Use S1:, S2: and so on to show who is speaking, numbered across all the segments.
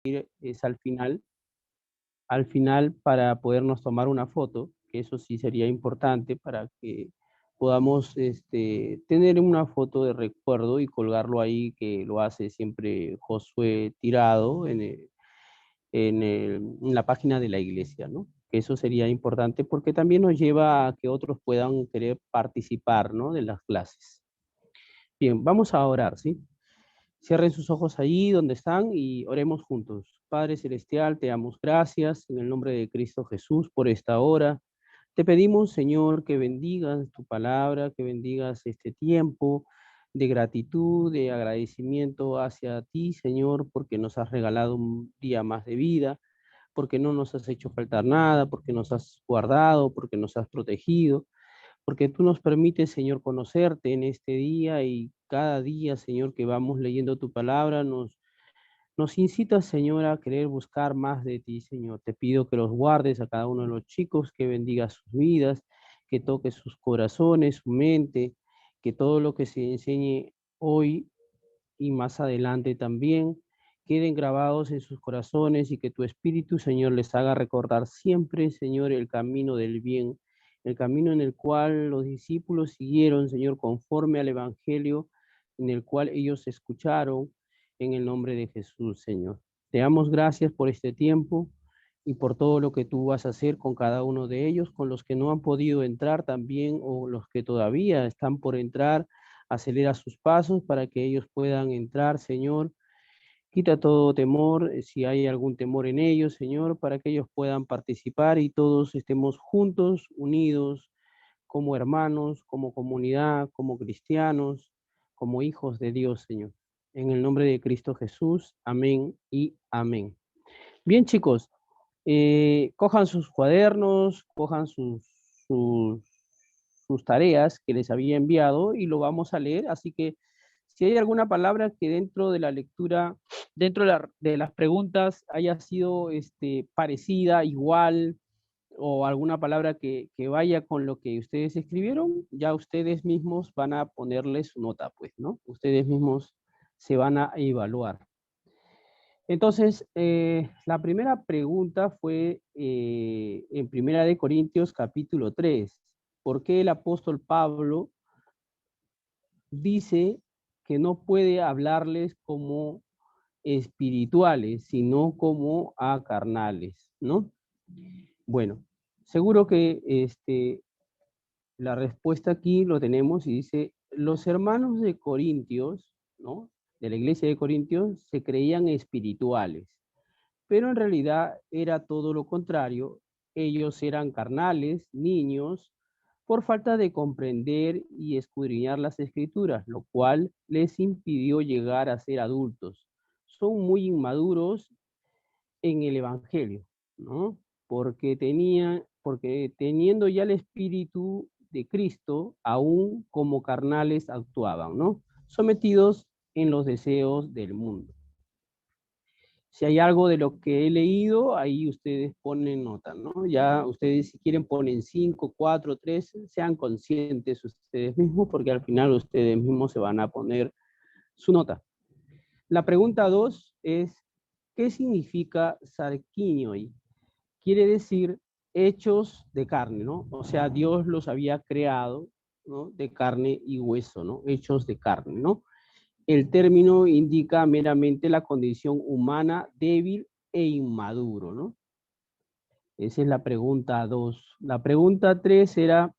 S1: es al final para podernos tomar una foto, que eso sí sería importante para que podamos tener una foto de recuerdo y colgarlo ahí, que lo hace siempre Josué Tirado en la página de la iglesia, ¿no? Que eso sería importante porque también nos lleva a que otros puedan querer participar, ¿no? De las clases. Bien, vamos a orar, ¿sí? Cierren sus ojos ahí donde están y oremos juntos. Padre Celestial, te damos gracias en el nombre de Cristo Jesús por esta hora. Te pedimos, Señor, que bendigas tu palabra, que bendigas este tiempo de gratitud, de agradecimiento hacia ti, Señor, porque nos has regalado un día más de vida, porque no nos has hecho faltar nada, porque nos has guardado, porque nos has protegido, porque tú nos permites, Señor, conocerte en este día y cada día, Señor, que vamos leyendo tu palabra, nos incitas, Señor, a querer buscar más de ti, Señor. Te pido que los guardes a cada uno de los chicos, que bendigas sus vidas, que toques sus corazones, su mente, que todo lo que se enseñe hoy y más adelante también queden grabados en sus corazones y que tu Espíritu, Señor, les haga recordar siempre, Señor, el camino del bien, el camino en el cual los discípulos siguieron, Señor, conforme al Evangelio en el cual ellos escucharon en el nombre de Jesús, Señor. Te damos gracias por este tiempo y por todo lo que tú vas a hacer con cada uno de ellos, con los que no han podido entrar también o los que todavía están por entrar. Acelera sus pasos para que ellos puedan entrar, Señor. Quita todo temor, si hay algún temor en ellos, Señor, para que ellos puedan participar y todos estemos juntos, unidos, como hermanos, como comunidad, como cristianos, como hijos de Dios, Señor. En el nombre de Cristo Jesús, amén y amén. Bien, chicos, cojan sus cuadernos, cojan sus, sus tareas que les había enviado y lo vamos a leer. Así que si hay alguna palabra que dentro de la lectura, dentro de las preguntas haya sido parecida, igual, o alguna palabra que vaya con lo que ustedes escribieron, ya ustedes mismos van a ponerle su nota, pues, ¿no? Ustedes mismos se van a evaluar. Entonces, la primera pregunta fue en Primera de Corintios capítulo 3. ¿Por qué el apóstol Pablo dice que no puede hablarles como espirituales, sino como a carnales, ¿no? Bueno, seguro que la respuesta aquí lo tenemos y dice, los hermanos de Corintios, ¿no? De la iglesia de Corintios se creían espirituales, pero en realidad era todo lo contrario. Ellos eran carnales, niños, por falta de comprender y escudriñar las escrituras, lo cual les impidió llegar a ser adultos. Son muy inmaduros en el evangelio, ¿no? Porque teniendo ya el espíritu de Cristo, aún como carnales actuaban, ¿no? Sometidos en los deseos del mundo. Si hay algo de lo que he leído, ahí ustedes ponen nota, ¿no? Ya ustedes si quieren ponen 5, 4, 3, sean conscientes ustedes mismos, porque al final ustedes mismos se van a poner su nota. La pregunta 2 es, ¿qué significa sarquinioi? Quiere decir hechos de carne, ¿no? O sea, Dios los había creado, ¿no? De carne y hueso, ¿no? Hechos de carne, ¿no? El término indica meramente la condición humana débil e inmaduro, ¿no? Esa es la pregunta 2. La pregunta 3 era,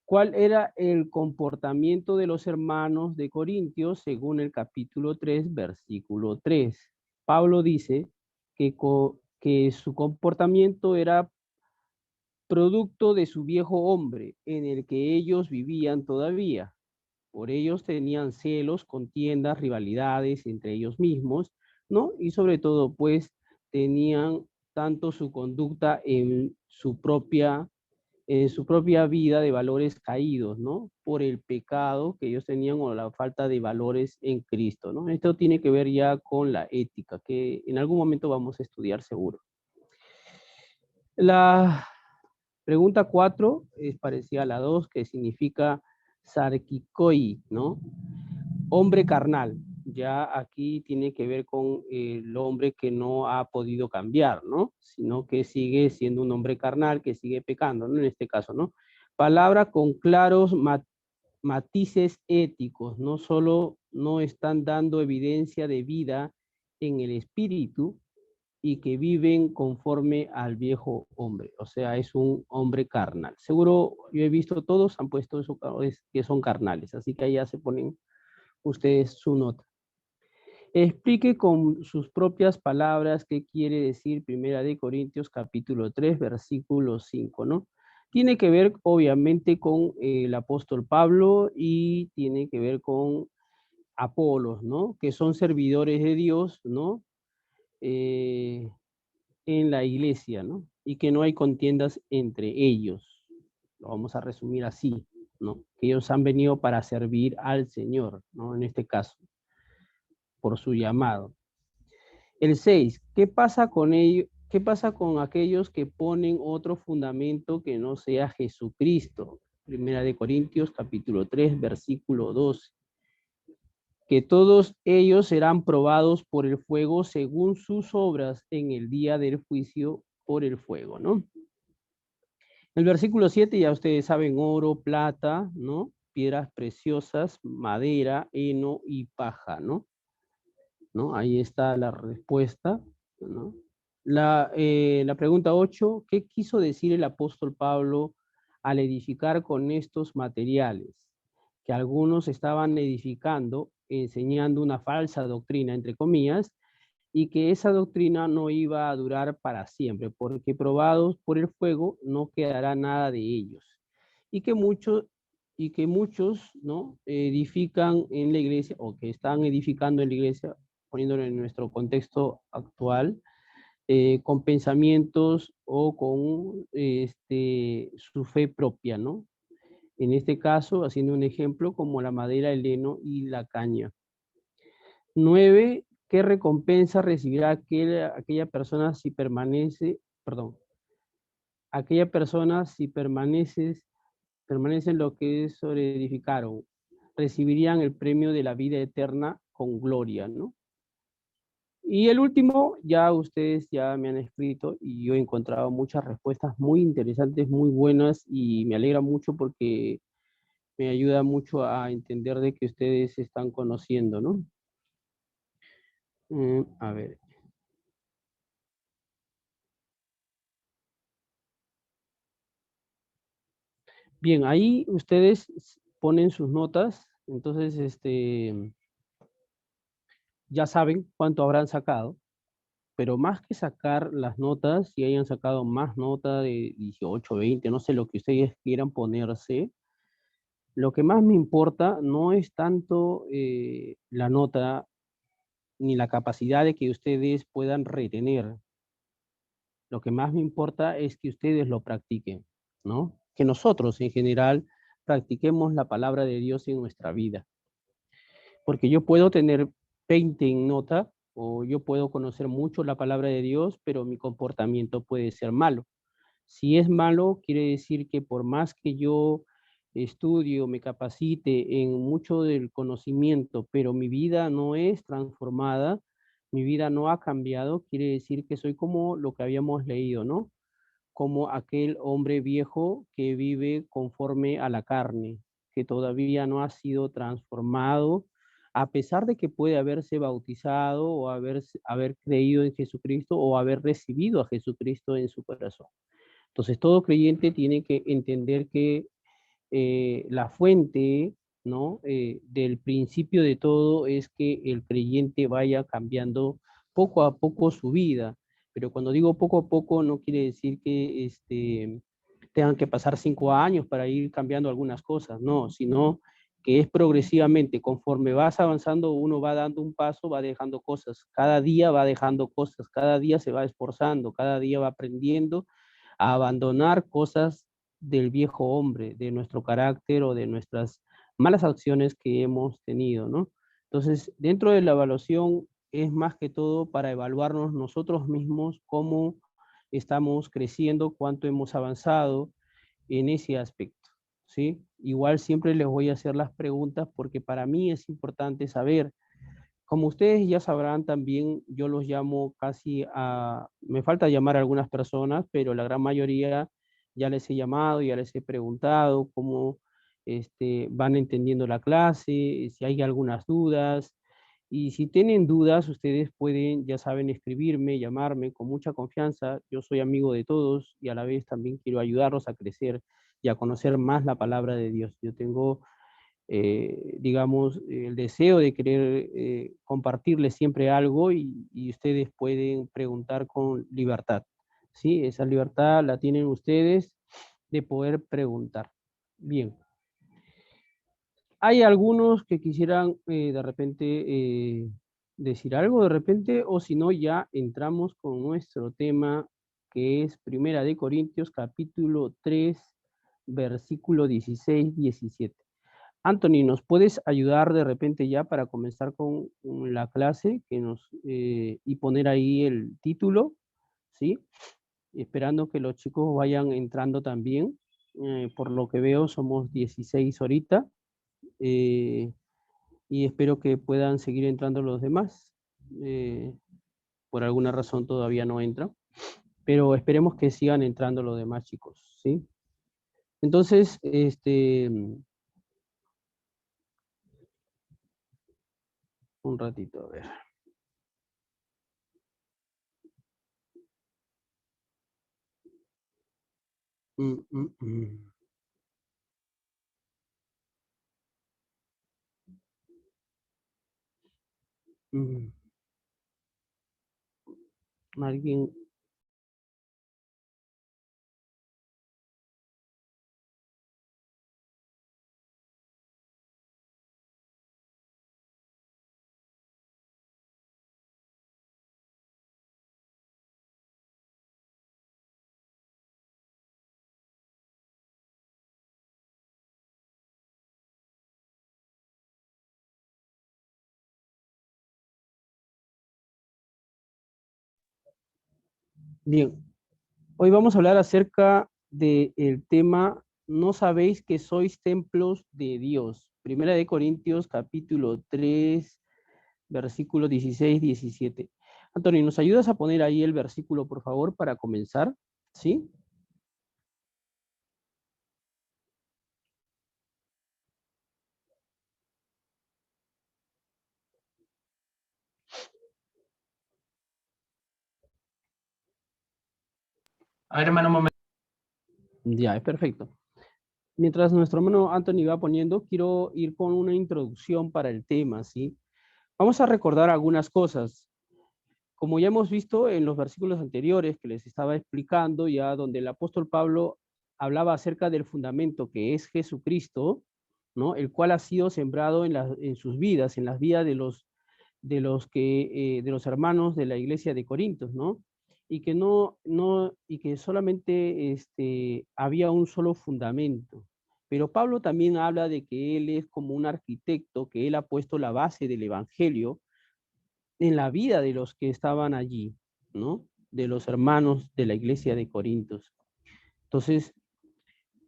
S1: ¿cuál era el comportamiento de los hermanos de Corintios según el capítulo 3, versículo 3? Pablo dice que su comportamiento era producto de su viejo hombre en el que ellos vivían todavía. Por ellos tenían celos, contiendas, rivalidades entre ellos mismos, ¿no? Y sobre todo, pues, tenían tanto su conducta en su propia vida de valores caídos, ¿no? Por el pecado que ellos tenían o la falta de valores en Cristo, ¿no? Esto tiene que ver ya con la ética, que en algún momento vamos a estudiar seguro. La pregunta 4 es parecida a la 2, que significa sarkikoi, ¿no? Hombre carnal. ya aquí tiene que ver con el hombre que no ha podido cambiar, ¿no? Sino que sigue siendo un hombre carnal, que sigue pecando, ¿no? En este caso, ¿no? Palabra con claros matices éticos, no solo no están dando evidencia de vida en el espíritu y que viven conforme al viejo hombre, o sea, es un hombre carnal. Seguro yo he visto todos han puesto eso que son carnales, así que ahí ya se ponen ustedes su nota. Explique con sus propias palabras qué quiere decir Primera de Corintios capítulo 3, versículo 5, ¿no? Tiene que ver obviamente con el apóstol Pablo y tiene que ver con Apolos, ¿no? Que son servidores de Dios, ¿no? Eh, en la iglesia, ¿no? Y que no hay contiendas entre ellos. Lo vamos a resumir así, ¿no? Que ellos han venido para servir al Señor, ¿no? En este caso, por su llamado. El 6, ¿qué pasa con ellos? ¿Qué pasa con aquellos que ponen otro fundamento que no sea Jesucristo? Primera de Corintios, capítulo 3, versículo 12. Que todos ellos serán probados por el fuego según sus obras en el día del juicio por el fuego, ¿no? El versículo 7 ya ustedes saben, oro, plata, ¿no? Piedras preciosas, madera, heno y paja, ¿no? ¿No? Ahí está la respuesta, ¿no? La pregunta 8, ¿qué quiso decir el apóstol Pablo al edificar con estos materiales? Que algunos estaban edificando, enseñando una falsa doctrina, entre comillas, y que esa doctrina no iba a durar para siempre, porque probados por el fuego no quedará nada de ellos. Y que muchos, ¿no? Edifican en la iglesia, o que están edificando en la iglesia, poniéndolo en nuestro contexto actual, con pensamientos o con su fe propia, ¿no? En este caso, haciendo un ejemplo, como la madera, el heno y la caña. 9, ¿qué recompensa recibirá aquella persona si permanece, perdón, aquella persona si permanece en lo que sobre edificaron? Recibirían el premio de la vida eterna con gloria, ¿no? Y el último, ya ustedes ya me han escrito y yo he encontrado muchas respuestas muy interesantes, muy buenas y me alegra mucho porque me ayuda mucho a entender de que ustedes están conociendo, ¿no? A ver. Bien, ahí ustedes ponen sus notas, entonces ya saben cuánto habrán sacado, pero más que sacar las notas, si hayan sacado más nota de 18, 20, no sé lo que ustedes quieran ponerse, lo que más me importa no es tanto la nota ni la capacidad de que ustedes puedan retener. Lo que más me importa es que ustedes lo practiquen, ¿no? Que nosotros en general practiquemos la palabra de Dios en nuestra vida. Porque yo puedo tener 20 en nota o yo puedo conocer mucho la palabra de Dios, pero mi comportamiento puede ser malo. Si es malo, quiere decir que por más que yo estudio, me capacite en mucho del conocimiento, pero mi vida no es transformada, mi vida no ha cambiado, quiere decir que soy como lo que habíamos leído, ¿no? Como aquel hombre viejo que vive conforme a la carne, que todavía no ha sido transformado, a pesar de que puede haberse bautizado o haber creído en Jesucristo o haber recibido a Jesucristo en su corazón. Entonces, todo creyente tiene que entender que la fuente, ¿no? Del principio de todo es que el creyente vaya cambiando poco a poco su vida. Pero cuando digo poco a poco, no quiere decir que tengan que pasar 5 años para ir cambiando algunas cosas, no, sino que es progresivamente, conforme vas avanzando, uno va dando un paso, va dejando cosas, cada día va dejando cosas, cada día se va esforzando, cada día va aprendiendo a abandonar cosas del viejo hombre, de nuestro carácter o de nuestras malas acciones que hemos tenido, ¿no? Entonces, dentro de la evaluación es más que todo para evaluarnos nosotros mismos cómo estamos creciendo, cuánto hemos avanzado en ese aspecto, ¿sí? Igual siempre les voy a hacer las preguntas porque para mí es importante saber Como ustedes ya sabrán también, yo los llamo casi a, me falta llamar a algunas personas, pero la gran mayoría ya les he llamado, ya les he preguntado cómo van entendiendo la clase, si hay algunas dudas. Y si tienen dudas, ustedes pueden, ya saben, escribirme, llamarme con mucha confianza. Yo soy amigo de todos y a la vez también quiero ayudarlos a crecer y a conocer más la palabra de Dios. Yo tengo digamos, el deseo de querer compartirles siempre algo y ustedes pueden preguntar con libertad. ¿Sí? Esa libertad la tienen ustedes de poder preguntar. Bien. Hay algunos que quisieran de repente decir algo de repente, o si no, ya entramos con nuestro tema que es Primera de Corintios, capítulo 3, versículo 16-17. Anthony, ¿nos puedes ayudar de repente ya para comenzar con la clase y poner ahí el título? ¿Sí? Esperando que los chicos vayan entrando también. Por lo que veo, somos 16 ahorita. eh, y espero que puedan seguir entrando los demás. Eh, por alguna razón todavía no entran, pero esperemos que sigan entrando los demás chicos, ¿sí? Entonces, un ratito, a ver. Mm, mm, mm. Mm. Alguien, bien, hoy vamos a hablar acerca del tema, no sabéis que sois templos de Dios. Primera de Corintios, capítulo 3, versículo 16-17. Antonio, ¿nos ayudas a poner ahí el versículo, por favor, para comenzar? ¿Sí?
S2: A ver, hermano, un momento.
S1: Ya, es perfecto. Mientras nuestro hermano Anthony va poniendo, quiero ir con una introducción para el tema, ¿sí? Vamos a recordar algunas cosas. Como ya hemos visto en los versículos anteriores que les estaba explicando, ya donde el apóstol Pablo hablaba acerca del fundamento que es Jesucristo, ¿no? El cual ha sido sembrado en sus vidas, en las vidas de los hermanos de la iglesia de Corintios, ¿no? Y que y que solamente había un solo fundamento. Pero Pablo también habla de que él es como un arquitecto, que él ha puesto la base del evangelio en la vida de los que estaban allí, ¿no? De los hermanos de la iglesia de Corintios. Entonces,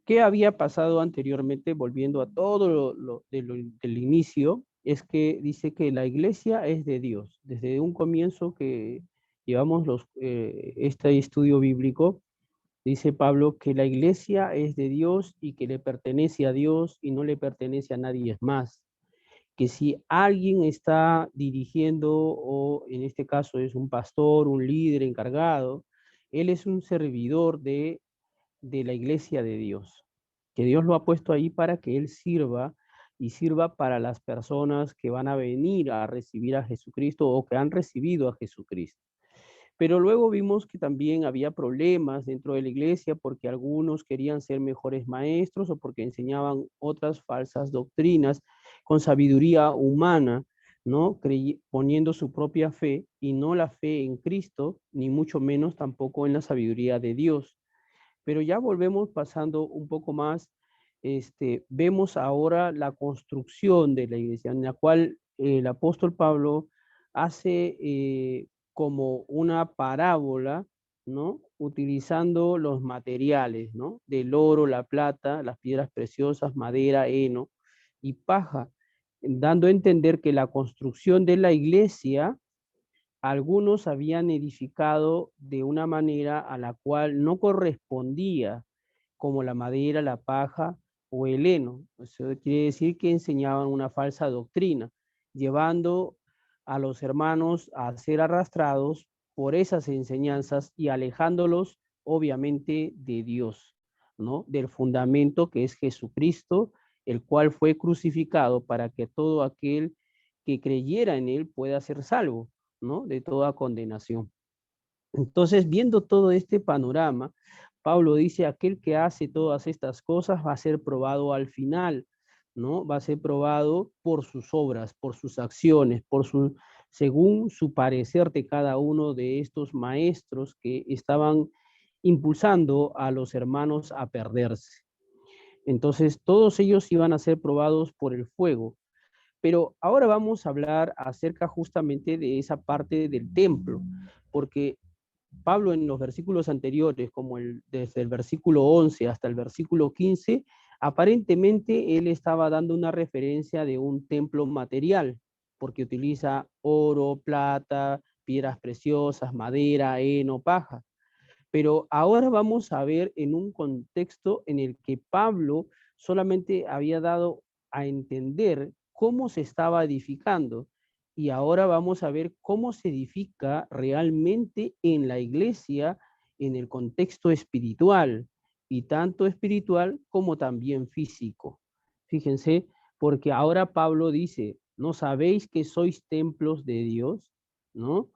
S1: ¿qué había pasado anteriormente? Volviendo a todo del inicio, es que dice que la iglesia es de Dios. Desde un comienzo que llevamos este estudio bíblico, dice Pablo que la iglesia es de Dios y que le pertenece a Dios y no le pertenece a nadie más. Que si alguien está dirigiendo, o en este caso es un pastor, un líder encargado, él es un servidor de la iglesia de Dios, que Dios lo ha puesto ahí para que Él sirva y sirva para las personas que van a venir a recibir a Jesucristo o que han recibido a Jesucristo. Pero luego vimos que también había problemas dentro de la iglesia porque algunos querían ser mejores maestros o porque enseñaban otras falsas doctrinas con sabiduría humana, ¿no? Poniendo su propia fe y no la fe en Cristo, ni mucho menos tampoco en la sabiduría de Dios. Pero ya volvemos pasando un poco más, vemos ahora la construcción de la iglesia, en la cual el apóstol Pablo hace como una parábola, ¿no? Utilizando los materiales, ¿no? Del oro, la plata, las piedras preciosas, madera, heno y paja. dando a entender que la construcción de la iglesia, algunos habían edificado de una manera a la cual no correspondía, como la madera, la paja o el heno. Eso quiere decir que enseñaban una falsa doctrina, llevando a los hermanos a ser arrastrados por esas enseñanzas y alejándolos, obviamente, de Dios, ¿no? Del fundamento que es Jesucristo, el cual fue crucificado para que todo aquel que creyera en él pueda ser salvo, ¿no? De toda condenación. Entonces, viendo todo este panorama, Pablo dice, aquel que hace todas estas cosas va a ser probado al final, ¿no? Va a ser probado por sus obras, por sus acciones, según su parecer de cada uno de estos maestros que estaban impulsando a los hermanos a perderse. Entonces, todos ellos iban a ser probados por el fuego. Pero ahora vamos a hablar acerca justamente de esa parte del templo, porque Pablo en los versículos anteriores, como desde el versículo 11 hasta el versículo 15, aparentemente él estaba dando una referencia de un templo material, porque utiliza oro, plata, piedras preciosas, madera, heno, paja. Pero ahora vamos a ver en un contexto en el que Pablo solamente había dado a entender cómo se estaba edificando. Y ahora vamos a ver cómo se edifica realmente en la iglesia en el contexto espiritual, y tanto espiritual como también físico. Fíjense, porque ahora Pablo dice, ¿no sabéis que sois templos de Dios? ¿No?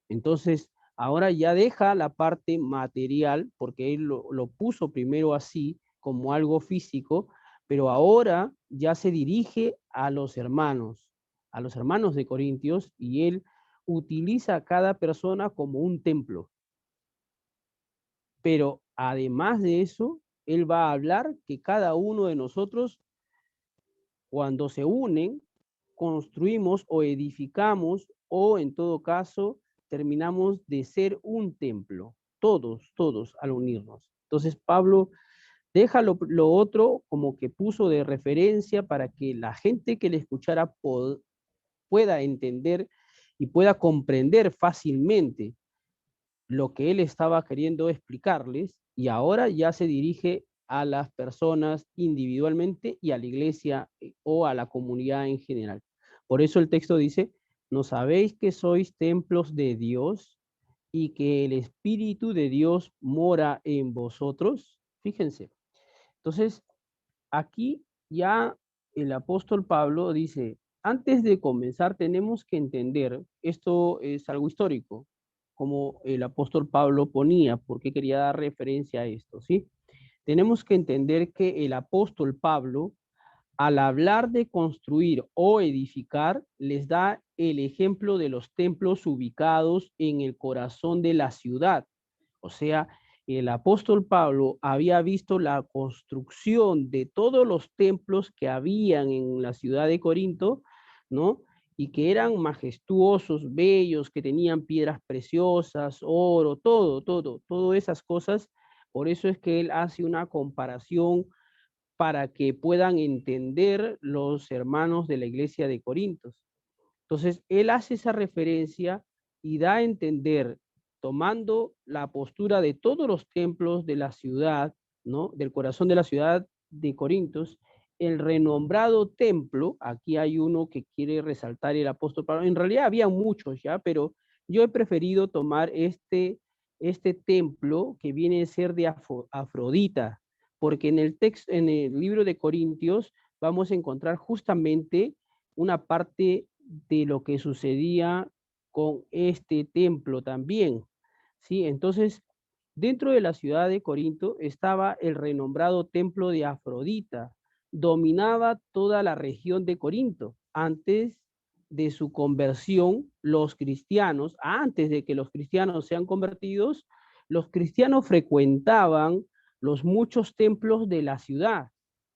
S1: Entonces, ahora ya deja la parte material, porque él lo puso primero así, como algo físico, pero ahora ya se dirige a los hermanos de Corintios, y él utiliza a cada persona como un templo. Pero además de eso, él va a hablar que cada uno de nosotros, cuando se unen, construimos o edificamos, o en todo caso, terminamos de ser un templo, todos al unirnos. Entonces Pablo deja lo otro como que puso de referencia para que la gente que le escuchara pueda entender y pueda comprender fácilmente lo que él estaba queriendo explicarles, y ahora ya se dirige a las personas individualmente y a la iglesia o a la comunidad en general. Por eso el texto dice, ¿no sabéis que sois templos de Dios y que el Espíritu de Dios mora en vosotros? Fíjense. Entonces, aquí ya el apóstol Pablo dice, antes de comenzar tenemos que entender, esto es algo histórico, como el apóstol Pablo ponía, porque quería dar referencia a esto, ¿sí? Tenemos que entender que el apóstol Pablo, al hablar de construir o edificar, les da el ejemplo de los templos ubicados en el corazón de la ciudad. O sea, el apóstol Pablo había visto la construcción de todos los templos que habían en la ciudad de Corinto, ¿no? Y que eran majestuosos, bellos, que tenían piedras preciosas, oro, todas esas cosas. Por eso es que él hace una comparación para que puedan entender los hermanos de la iglesia de Corintios. Entonces, él hace esa referencia y da a entender, tomando la postura de todos los templos de la ciudad, ¿no? Del corazón de la ciudad de Corintios, el renombrado templo, aquí hay uno que quiere resaltar el apóstol Pablo, en realidad había muchos ya, pero yo he preferido tomar este templo que viene a ser de Afrodita, porque en el texto, en el libro de Corintios, vamos a encontrar justamente una parte de lo que sucedía con este templo también, ¿sí? Entonces, dentro de la ciudad de Corinto estaba el renombrado templo de Afrodita, dominaba toda la región de Corinto. Antes de su conversión, los cristianos, antes de que los cristianos sean convertidos, los cristianos frecuentaban los muchos templos de la ciudad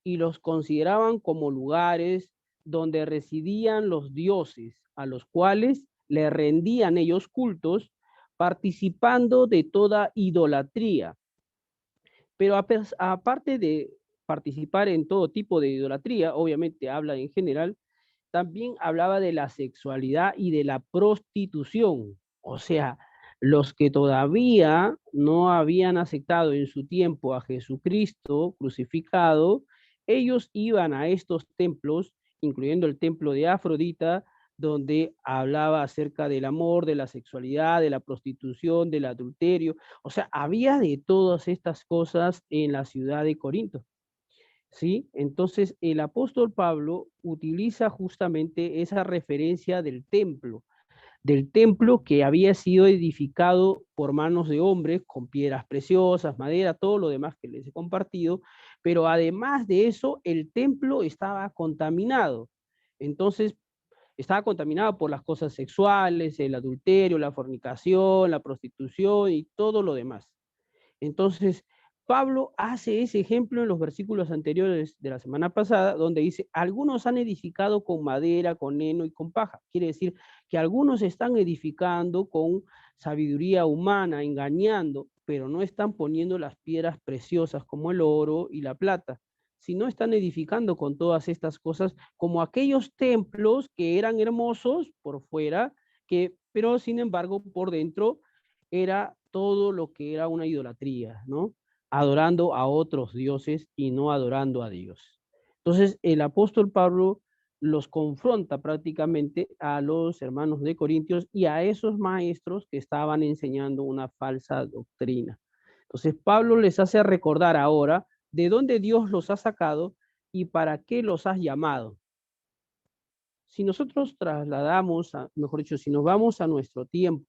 S1: y los consideraban como lugares donde residían los dioses, a los cuales le rendían ellos cultos, participando de toda idolatría. Pero aparte de participar en todo tipo de idolatría, obviamente habla en general, también hablaba de la sexualidad y de la prostitución. O sea, los que todavía no habían aceptado en su tiempo a Jesucristo crucificado, ellos iban a estos templos, incluyendo el templo de Afrodita, donde hablaba acerca del amor, de la sexualidad, de la prostitución, del adulterio. O sea, había de todas estas cosas en la ciudad de Corinto. ¿Sí? Entonces, el apóstol Pablo utiliza justamente esa referencia del templo que había sido edificado por manos de hombres con piedras preciosas, madera, todo lo demás que les he compartido, pero además de eso, el templo estaba contaminado. Entonces, estaba contaminado por las cosas sexuales, el adulterio, la fornicación, la prostitución y todo lo demás. Entonces, Pablo hace ese ejemplo en los versículos anteriores de la semana pasada, donde dice, algunos han edificado con madera, con heno y con paja. Quiere decir que algunos están edificando con sabiduría humana, engañando, pero no están poniendo las piedras preciosas como el oro y la plata, sino están edificando con todas estas cosas como aquellos templos que eran hermosos por fuera, pero sin embargo por dentro era todo lo que era una idolatría, ¿no? Adorando a otros dioses y no adorando a Dios. Entonces, el apóstol Pablo los confronta prácticamente a los hermanos de Corintios y a esos maestros que estaban enseñando una falsa doctrina. Entonces, Pablo les hace recordar ahora de dónde Dios los ha sacado y para qué los ha llamado. Si nosotros trasladamos, mejor dicho, si nos vamos a nuestro tiempo,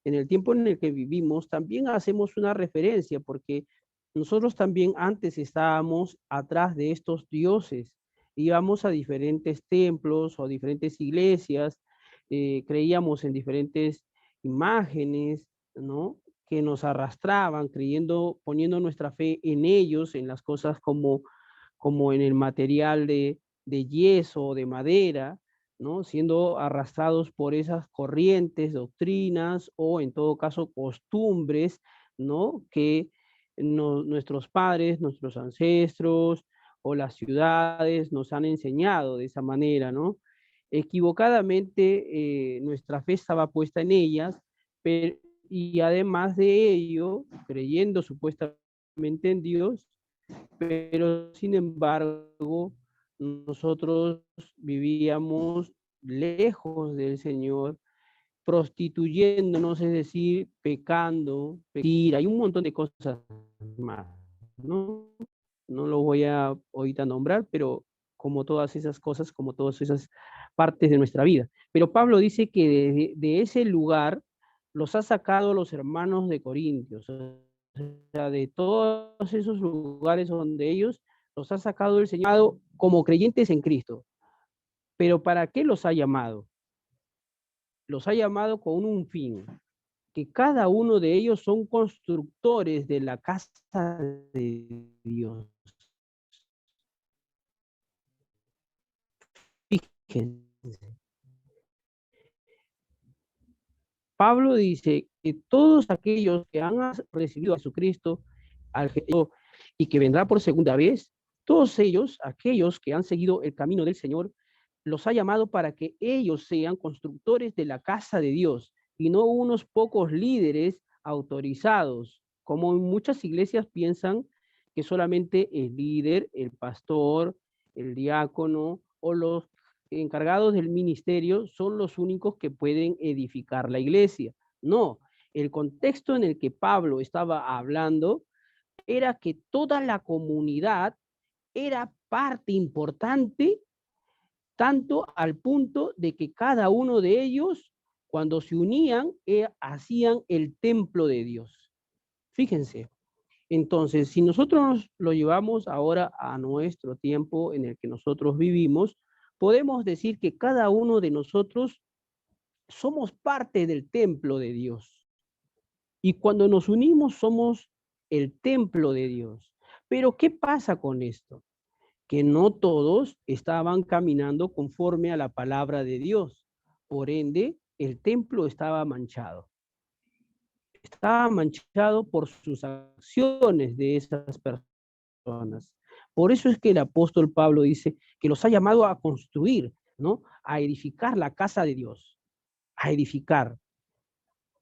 S1: en el tiempo en el que vivimos, también hacemos una referencia, porque nosotros también antes estábamos atrás de estos dioses, íbamos a diferentes templos o diferentes iglesias, creíamos en diferentes imágenes, ¿no? Que nos arrastraban, creyendo, poniendo nuestra fe en ellos, en las cosas como en el material de yeso o de madera, ¿no? Siendo arrastrados por esas corrientes, doctrinas o en todo caso costumbres, ¿no? Que nuestros padres, nuestros ancestros o las ciudades nos han enseñado de esa manera, ¿no? Equivocadamente nuestra fe estaba puesta en ellas, y además de ello, creyendo supuestamente en Dios, pero sin embargo, nosotros vivíamos lejos del Señor, prostituyéndonos, es decir, pecando, hay un montón de cosas más, ¿no? No lo voy a ahorita nombrar, pero como todas esas cosas, como todas esas partes de nuestra vida. Pero Pablo dice que de ese lugar los ha sacado los hermanos de Corintios, o sea, de todos esos lugares donde ellos los ha sacado el Señor como creyentes en Cristo. Pero ¿para qué los ha llamado? Los ha llamado con un fin, que cada uno de ellos son constructores de la casa de Dios. Fíjense. Pablo dice que todos aquellos que han recibido a Jesucristo y que vendrá por segunda vez, todos ellos, aquellos que han seguido el camino del Señor, los ha llamado para que ellos sean constructores de la casa de Dios y no unos pocos líderes autorizados, como en muchas iglesias piensan que solamente el líder, el pastor, el diácono o los encargados del ministerio son los únicos que pueden edificar la iglesia. No, el contexto en el que Pablo estaba hablando era que toda la comunidad era parte importante, tanto al punto de que cada uno de ellos, cuando se unían, hacían el templo de Dios. Fíjense. Entonces, si nosotros lo llevamos ahora a nuestro tiempo en el que nosotros vivimos, podemos decir que cada uno de nosotros somos parte del templo de Dios. Y cuando nos unimos somos el templo de Dios. Pero ¿qué pasa con esto? Que no todos estaban caminando conforme a la palabra de Dios. Por ende, el templo estaba manchado. Estaba manchado por sus acciones de esas personas. Por eso es que el apóstol Pablo dice que los ha llamado a construir. ¿no? A edificar la casa de Dios, a edificar,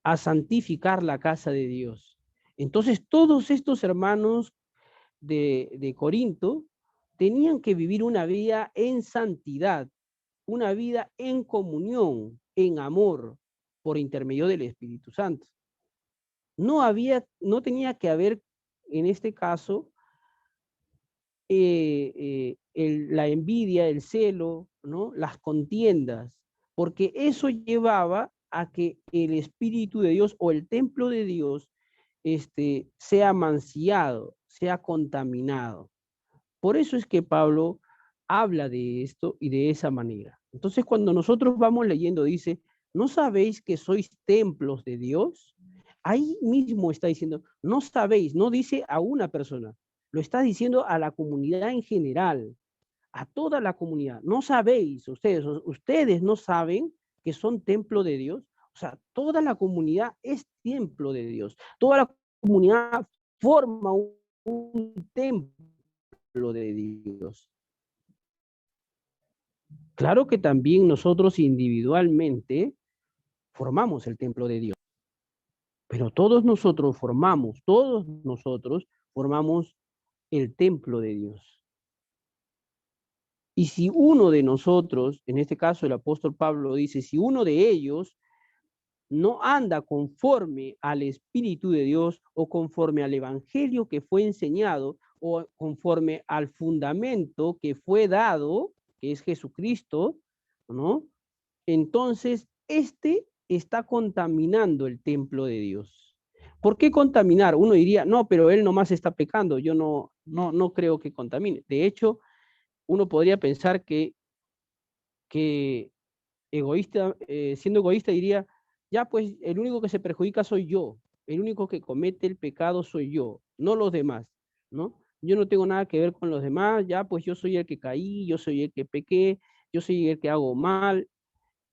S1: a santificar la casa de Dios. Entonces, todos estos hermanos de Corinto tenían que vivir una vida en santidad, una vida en comunión, en amor, por intermedio del Espíritu Santo. No tenía que haber, en este caso, la envidia, el celo, ¿no? Las contiendas, porque eso llevaba a que el Espíritu de Dios o el templo de Dios sea mancillado, sea contaminado. Por eso es que Pablo habla de esto y de esa manera. Entonces, cuando nosotros vamos leyendo, dice, ¿no sabéis que sois templos de Dios? Ahí mismo está diciendo, no sabéis, no dice a una persona, lo está diciendo a la comunidad en general, a toda la comunidad. No sabéis, ustedes no saben que son templo de Dios. O sea, toda la comunidad es templo de Dios. Toda la comunidad forma un templo de Dios. Claro que también nosotros individualmente formamos el templo de Dios, pero todos nosotros formamos el templo de Dios. Y si uno de nosotros, en este caso el apóstol Pablo dice, si uno de ellos no anda conforme al Espíritu de Dios o conforme al Evangelio que fue enseñado o conforme al fundamento que fue dado, que es Jesucristo, ¿no? Entonces, está contaminando el templo de Dios. ¿Por qué contaminar? Uno diría, no, pero él nomás está pecando, yo no creo que contamine. De hecho, uno podría pensar que siendo egoísta diría, ya pues el único que se perjudica soy yo, el único que comete el pecado soy yo, no los demás, ¿no? Yo no tengo nada que ver con los demás, ya pues yo soy el que caí, yo soy el que pequé, yo soy el que hago mal.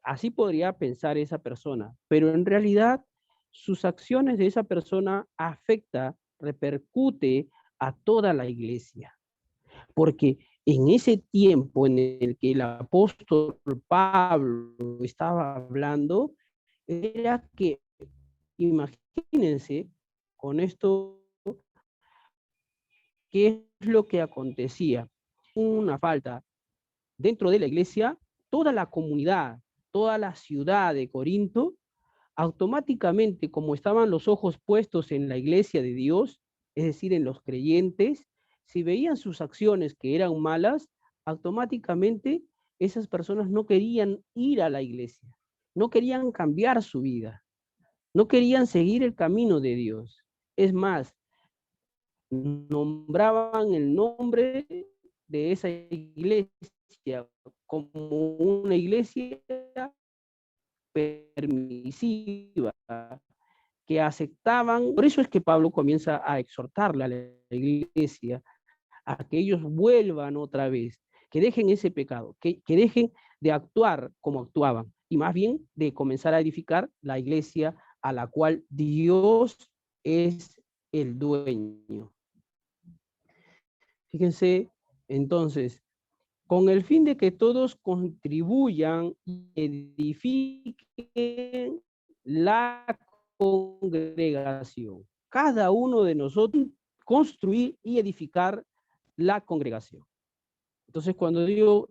S1: Así podría pensar esa persona, pero en realidad sus acciones de esa persona afecta, repercute a toda la iglesia, porque en ese tiempo en el que el apóstol Pablo estaba hablando, era que, imagínense, con esto, ¿qué es lo que acontecía? Una falta dentro de la iglesia, toda la comunidad, toda la ciudad de Corinto, automáticamente, como estaban los ojos puestos en la iglesia de Dios, es decir, en los creyentes, si veían sus acciones que eran malas, automáticamente esas personas no querían ir a la iglesia, no querían cambiar su vida, no querían seguir el camino de Dios. Es más, nombraban el nombre de esa iglesia como una iglesia permisiva, que aceptaban. Por eso es que Pablo comienza a exhortarle a la iglesia a que ellos vuelvan otra vez, que dejen ese pecado, que dejen de actuar como actuaban y más bien de comenzar a edificar la iglesia a la cual Dios es el dueño. Fíjense, entonces, con el fin de que todos contribuyan y edifiquen la congregación. Cada uno de nosotros construir y edificar la congregación. Entonces, cuando digo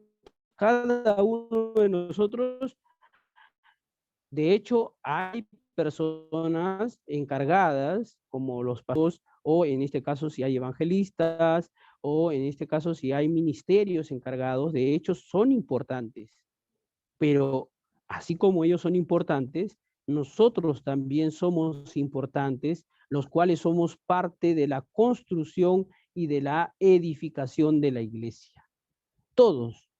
S1: cada uno de nosotros, de hecho, hay personas encargadas, como los pastores, o en este caso si hay evangelistas, o en este caso si hay ministerios encargados, de hecho son importantes. Pero así como ellos son importantes, nosotros también somos importantes, los cuales somos parte de la construcción y de la edificación de la iglesia. Todos,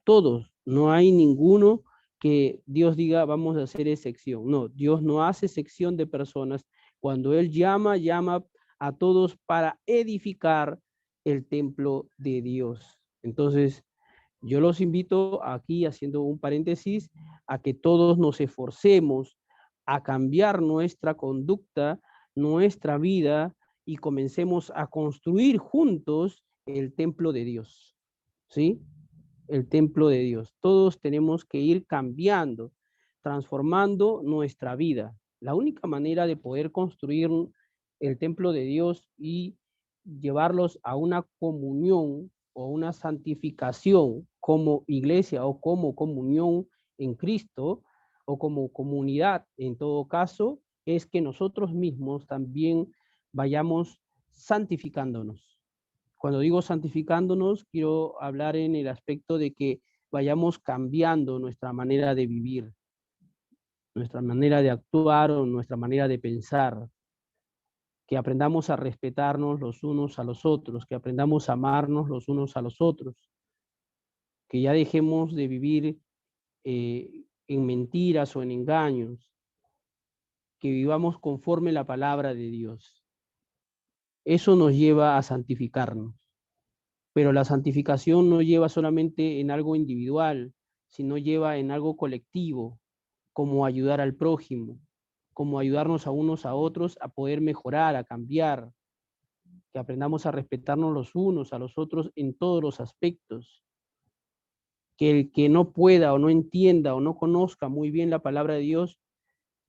S1: todos, no hay ninguno que Dios diga vamos a hacer excepción. No, Dios no hace excepción de personas. Cuando Él llama, llama a todos para edificar el templo de Dios. Entonces, yo los invito aquí, haciendo un paréntesis, a que todos nos esforcemos a cambiar nuestra conducta, nuestra vida, y comencemos a construir juntos el templo de Dios. ¿Sí? el templo de Dios. Todos tenemos que ir cambiando, transformando nuestra vida. La única manera de poder construir el templo de Dios y llevarlos a una comunión o una santificación como iglesia o como comunión en Cristo o como comunidad, en todo caso, es que nosotros mismos también vayamos santificándonos. Cuando digo santificándonos, quiero hablar en el aspecto de que vayamos cambiando nuestra manera de vivir, nuestra manera de actuar o nuestra manera de pensar, que aprendamos a respetarnos los unos a los otros, que aprendamos a amarnos los unos a los otros, que ya dejemos de vivir en mentiras o en engaños, que vivamos conforme la palabra de Dios. Eso nos lleva a santificarnos. Pero la santificación no lleva solamente en algo individual, sino lleva en algo colectivo, como ayudar al prójimo, como ayudarnos a unos a otros a poder mejorar, a cambiar, que aprendamos a respetarnos los unos a los otros en todos los aspectos. Que el que no pueda o no entienda o no conozca muy bien la palabra de Dios,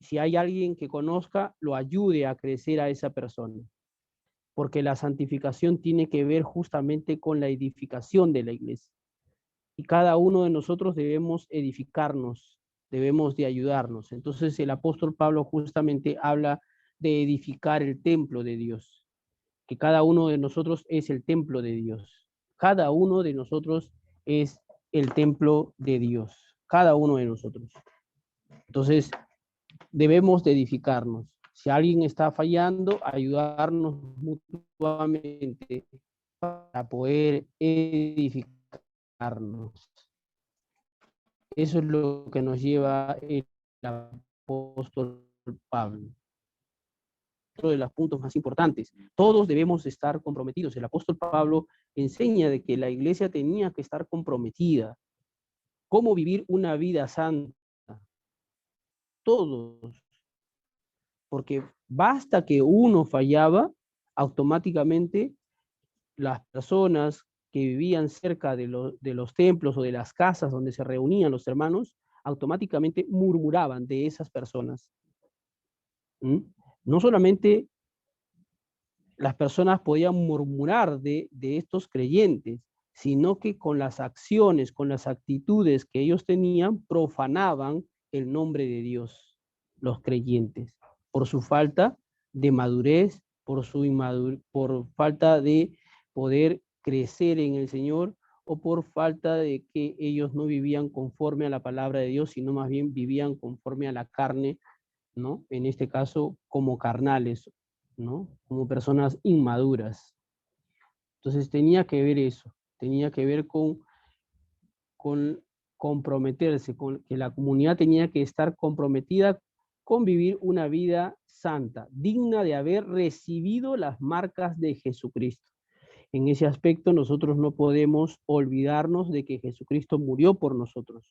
S1: si hay alguien que conozca, lo ayude a crecer a esa persona. Porque la santificación tiene que ver justamente con la edificación de la iglesia. Y cada uno de nosotros debemos edificarnos, debemos de ayudarnos. Entonces el apóstol Pablo justamente habla de edificar el templo de Dios, que cada uno de nosotros es el templo de Dios. Cada uno de nosotros es el templo de Dios, cada uno de nosotros. Entonces debemos de edificarnos. Si alguien está fallando, ayudarnos mutuamente para poder edificarnos. Eso es lo que nos lleva el apóstol Pablo. Otro de los puntos más importantes. Todos debemos estar comprometidos. El apóstol Pablo enseña de que la iglesia tenía que estar comprometida. ¿Cómo vivir una vida santa? Todos. Porque basta que uno fallaba, automáticamente las personas que vivían cerca de los templos o de las casas donde se reunían los hermanos, automáticamente murmuraban de esas personas. ¿Mm? No solamente las personas podían murmurar de estos creyentes, sino que con las acciones, con las actitudes que ellos tenían, profanaban el nombre de Dios, los creyentes, por su falta de madurez, por falta de poder crecer en el Señor, o por falta de que ellos no vivían conforme a la palabra de Dios, sino más bien vivían conforme a la carne, ¿no? En este caso, como carnales, ¿no? Como personas inmaduras. Entonces tenía que ver eso, tenía que ver con comprometerse, con que la comunidad tenía que estar comprometida con vivir una vida santa, digna de haber recibido las marcas de Jesucristo. En ese aspecto nosotros no podemos olvidarnos de que Jesucristo murió por nosotros,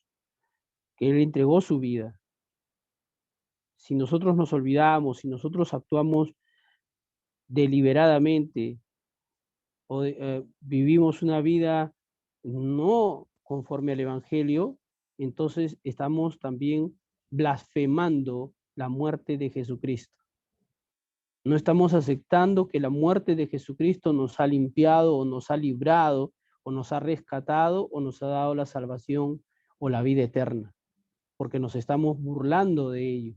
S1: que Él entregó su vida. Si nosotros nos olvidamos, si nosotros actuamos deliberadamente o vivimos una vida no conforme al Evangelio, entonces estamos también blasfemando la muerte de Jesucristo. No estamos aceptando que la muerte de Jesucristo nos ha limpiado o nos ha librado o nos ha rescatado o nos ha dado la salvación o la vida eterna, porque nos estamos burlando de ello,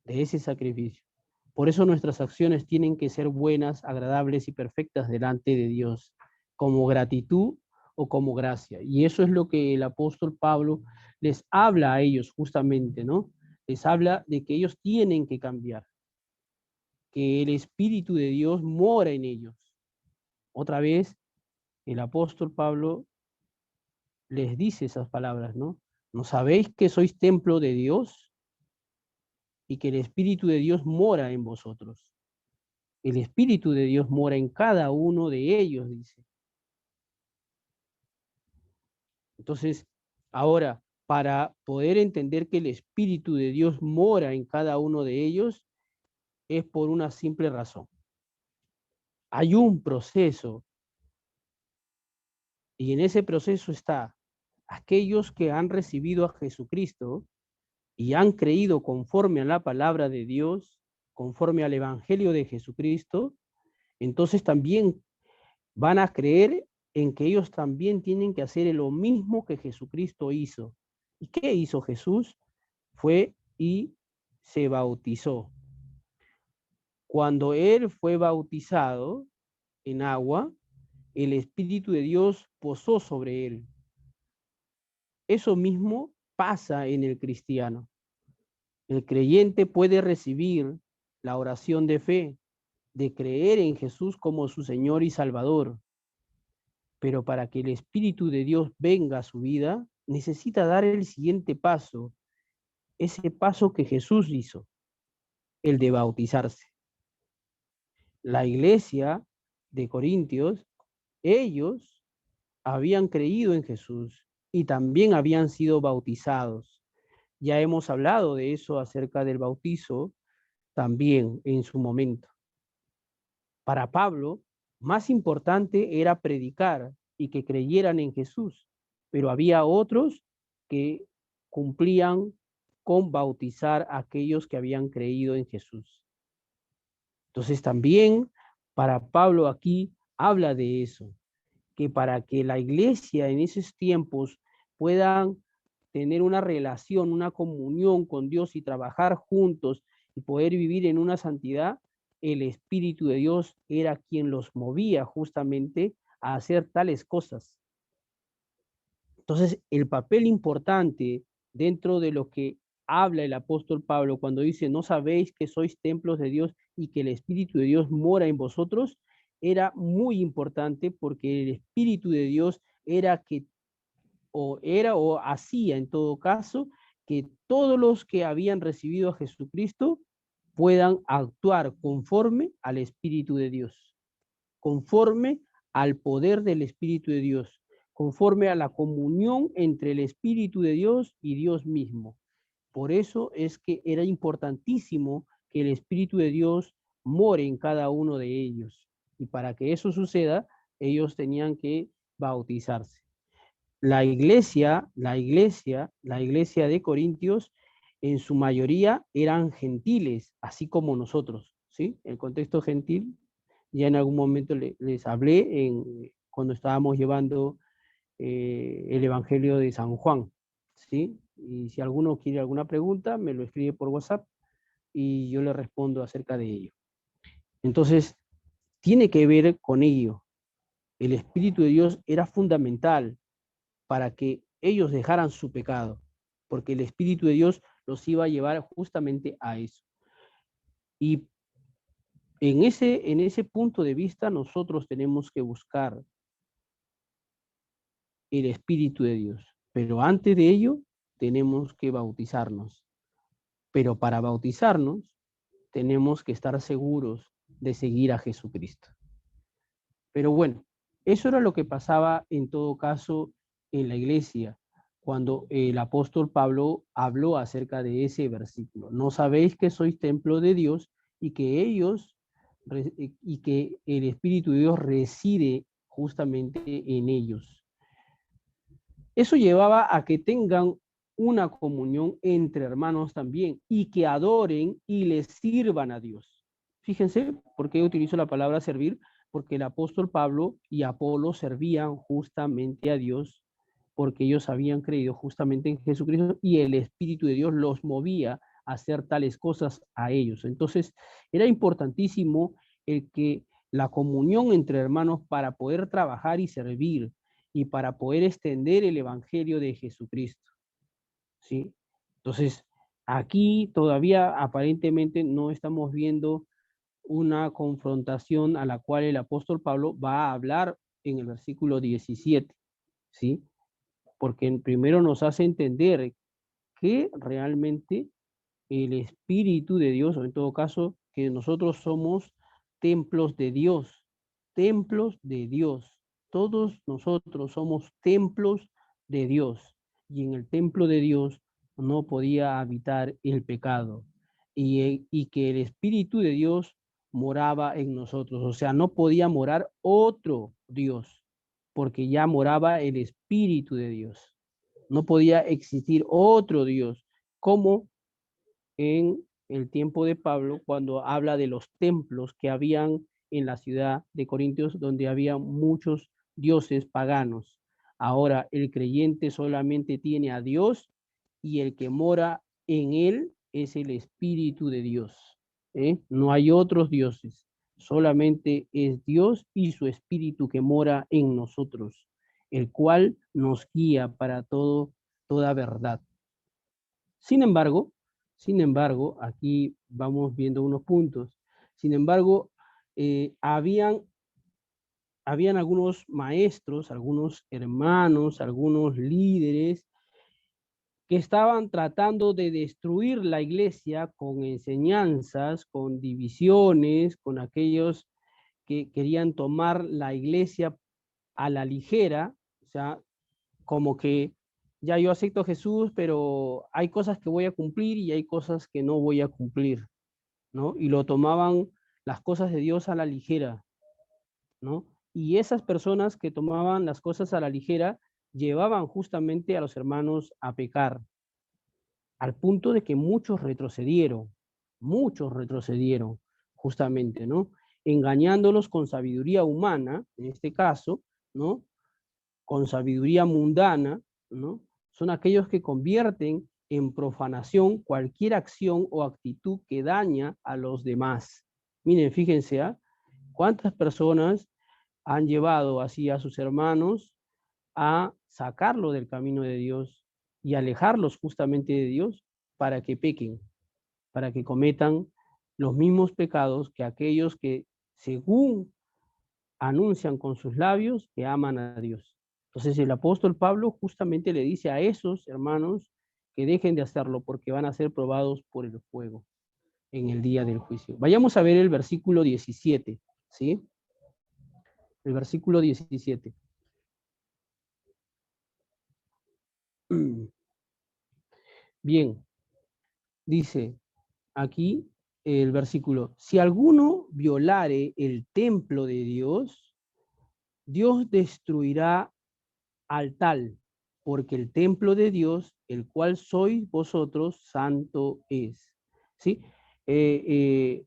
S1: de ese sacrificio. Por eso nuestras acciones tienen que ser buenas, agradables y perfectas delante de Dios, como gratitud o como gracia. Y eso es lo que el apóstol Pablo les habla a ellos justamente, ¿no? Les habla de que ellos tienen que cambiar, que el Espíritu de Dios mora en ellos. Otra vez, el apóstol Pablo les dice esas palabras, ¿no? ¿No sabéis que sois templo de Dios y que el Espíritu de Dios mora en vosotros? El Espíritu de Dios mora en cada uno de ellos, dice. Entonces, ahora, para poder entender que el Espíritu de Dios mora en cada uno de ellos, es por una simple razón. Hay un proceso, y en ese proceso está aquellos que han recibido a Jesucristo y han creído conforme a la palabra de Dios, conforme al Evangelio de Jesucristo, entonces también van a creer en que ellos también tienen que hacer lo mismo que Jesucristo hizo. ¿Y qué hizo Jesús? Fue y se bautizó. Cuando él fue bautizado en agua, el Espíritu de Dios posó sobre él. Eso mismo pasa en el cristiano. El creyente puede recibir la oración de fe, de creer en Jesús como su Señor y Salvador, pero para que el Espíritu de Dios venga a su vida, necesita dar el siguiente paso, ese paso que Jesús hizo, el de bautizarse. La iglesia de Corintios, ellos habían creído en Jesús y también habían sido bautizados. Ya hemos hablado de eso acerca del bautizo también en su momento. Para Pablo, más importante era predicar y que creyeran en Jesús, pero había otros que cumplían con bautizar a aquellos que habían creído en Jesús. Entonces también para Pablo aquí habla de eso, que para que la iglesia en esos tiempos puedan tener una relación, una comunión con Dios y trabajar juntos y poder vivir en una santidad, el Espíritu de Dios era quien los movía justamente a hacer tales cosas. Entonces, el papel importante dentro de lo que habla el apóstol Pablo cuando dice, no sabéis que sois templos de Dios y que el Espíritu de Dios mora en vosotros, era muy importante porque el Espíritu de Dios era o hacía en todo caso que todos los que habían recibido a Jesucristo puedan actuar conforme al Espíritu de Dios, conforme al poder del Espíritu de Dios, conforme a la comunión entre el Espíritu de Dios y Dios mismo. Por eso es que era importantísimo que el Espíritu de Dios more en cada uno de ellos. Y para que eso suceda, ellos tenían que bautizarse. La iglesia de Corintios, en su mayoría eran gentiles, así como nosotros, ¿sí? El contexto gentil, ya en algún momento les hablé cuando estábamos llevando el Evangelio de San Juan, ¿sí? Y si alguno quiere alguna pregunta, me lo escribe por WhatsApp y yo le respondo acerca de ello. Entonces, tiene que ver con ello. El Espíritu de Dios era fundamental para que ellos dejaran su pecado, porque el Espíritu de Dios los iba a llevar justamente a eso. Y en ese punto de vista nosotros tenemos que buscar el Espíritu de Dios, pero antes de ello tenemos que bautizarnos. Pero para bautizarnos tenemos que estar seguros de seguir a Jesucristo. Pero bueno, eso era lo que pasaba en todo caso en la iglesia, cuando el apóstol Pablo habló acerca de ese versículo. No sabéis que sois templo de Dios y que y que el Espíritu de Dios reside justamente en ellos. Eso llevaba a que tengan una comunión entre hermanos también y que adoren y les sirvan a Dios. Fíjense por qué utilizo la palabra servir, porque el apóstol Pablo y Apolo servían justamente a Dios, porque ellos habían creído justamente en Jesucristo y el Espíritu de Dios los movía a hacer tales cosas a ellos. Entonces, era importantísimo el que la comunión entre hermanos para poder trabajar y servir y para poder extender el Evangelio de Jesucristo, ¿sí? Entonces, aquí todavía aparentemente no estamos viendo una confrontación a la cual el apóstol Pablo va a hablar en el versículo 17, ¿sí? Porque primero nos hace entender que realmente el Espíritu de Dios, o en todo caso, que nosotros somos templos de Dios, templos de Dios. Todos nosotros somos templos de Dios. Y en el templo de Dios no podía habitar el pecado. Y que el Espíritu de Dios moraba en nosotros. O sea, no podía morar otro Dios, porque ya moraba el Espíritu de Dios. No podía existir otro Dios, como en el tiempo de Pablo, cuando habla de los templos que habían en la ciudad de Corintios, donde había muchos dioses paganos. Ahora el creyente solamente tiene a Dios y el que mora en él es el Espíritu de Dios. No hay otros dioses, solamente es Dios y su Espíritu que mora en nosotros, el cual nos guía para toda verdad. Sin embargo, aquí vamos viendo unos puntos. Sin embargo, habían algunos maestros, algunos hermanos, algunos líderes que estaban tratando de destruir la iglesia con enseñanzas, con divisiones, con aquellos que querían tomar la iglesia a la ligera, o sea, como que ya yo acepto a Jesús, pero hay cosas que voy a cumplir y hay cosas que no voy a cumplir, ¿no? Y lo tomaban las cosas de Dios a la ligera, ¿no? Y esas personas que tomaban las cosas a la ligera llevaban justamente a los hermanos a pecar, al punto de que muchos retrocedieron, justamente, ¿no? Engañándolos con sabiduría humana, en este caso, ¿no? Con sabiduría mundana, ¿no? Son aquellos que convierten en profanación cualquier acción o actitud que daña a los demás. Miren, fíjense, ¿eh? ¿Cuántas personas han llevado así a sus hermanos a sacarlo del camino de Dios y alejarlos justamente de Dios para que pequen, para que cometan los mismos pecados que aquellos que, según anuncian con sus labios, que aman a Dios? Entonces el apóstol Pablo justamente le dice a esos hermanos que dejen de hacerlo porque van a ser probados por el fuego en el día del juicio. Vayamos a ver el versículo 17, ¿sí? El versículo 17. Bien, dice aquí el versículo: si alguno violare el templo de Dios, Dios destruirá al tal, porque el templo de Dios, el cual sois vosotros, santo es. ¿Sí? Eh, eh,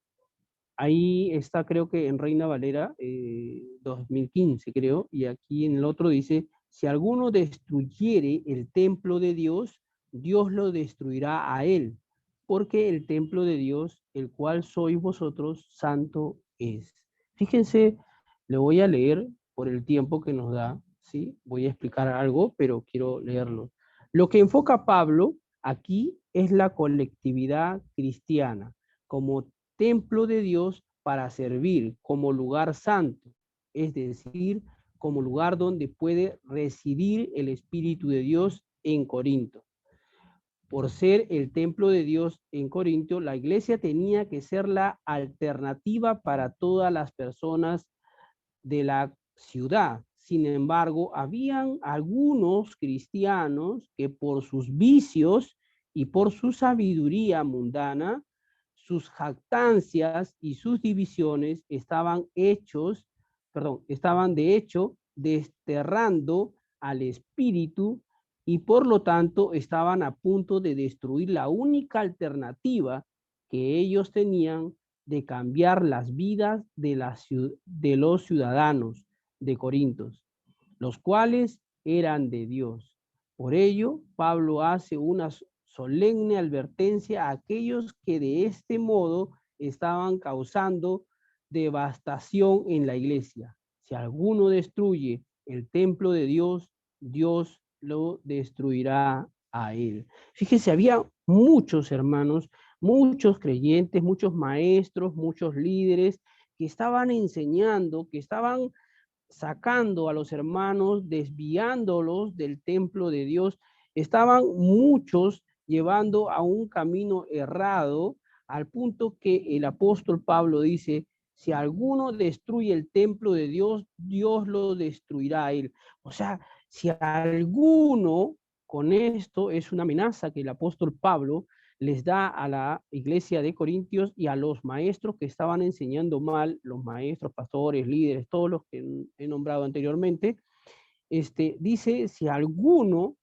S1: Ahí está, creo que en Reina Valera 2015, creo, y aquí en el otro dice: si alguno destruyere el templo de Dios, Dios lo destruirá a él, porque el templo de Dios, el cual sois vosotros, santo es. Fíjense, le voy a leer por el tiempo que nos da, ¿sí? Voy a explicar algo, pero quiero leerlo. Lo que enfoca Pablo aquí es la colectividad cristiana como templo de Dios para servir, como lugar santo, es decir, como lugar donde puede residir el Espíritu de Dios en Corinto. Por ser el templo de Dios en Corinto, la iglesia tenía que ser la alternativa para todas las personas de la ciudad. Sin embargo, habían algunos cristianos que por sus vicios y por su sabiduría mundana, sus jactancias y sus divisiones estaban de hecho desterrando al espíritu y por lo tanto estaban a punto de destruir la única alternativa que ellos tenían de cambiar las vidas de los ciudadanos de Corintios, los cuales eran de Dios. Por ello, Pablo hace una solemne advertencia a aquellos que de este modo estaban causando devastación en la iglesia. Si alguno destruye el templo de Dios, Dios lo destruirá a él. Fíjese, había muchos hermanos, muchos creyentes, muchos maestros, muchos líderes que estaban enseñando, que estaban sacando a los hermanos, desviándolos del templo de Dios. Estaban muchos llevando a un camino errado, al punto que el apóstol Pablo dice: si alguno destruye el templo de Dios, Dios lo destruirá a él. O sea, si alguno, con esto es una amenaza que el apóstol Pablo les da a la iglesia de Corintios y a los maestros que estaban enseñando mal, los maestros, pastores, líderes, todos los que he nombrado anteriormente. Dice: si alguno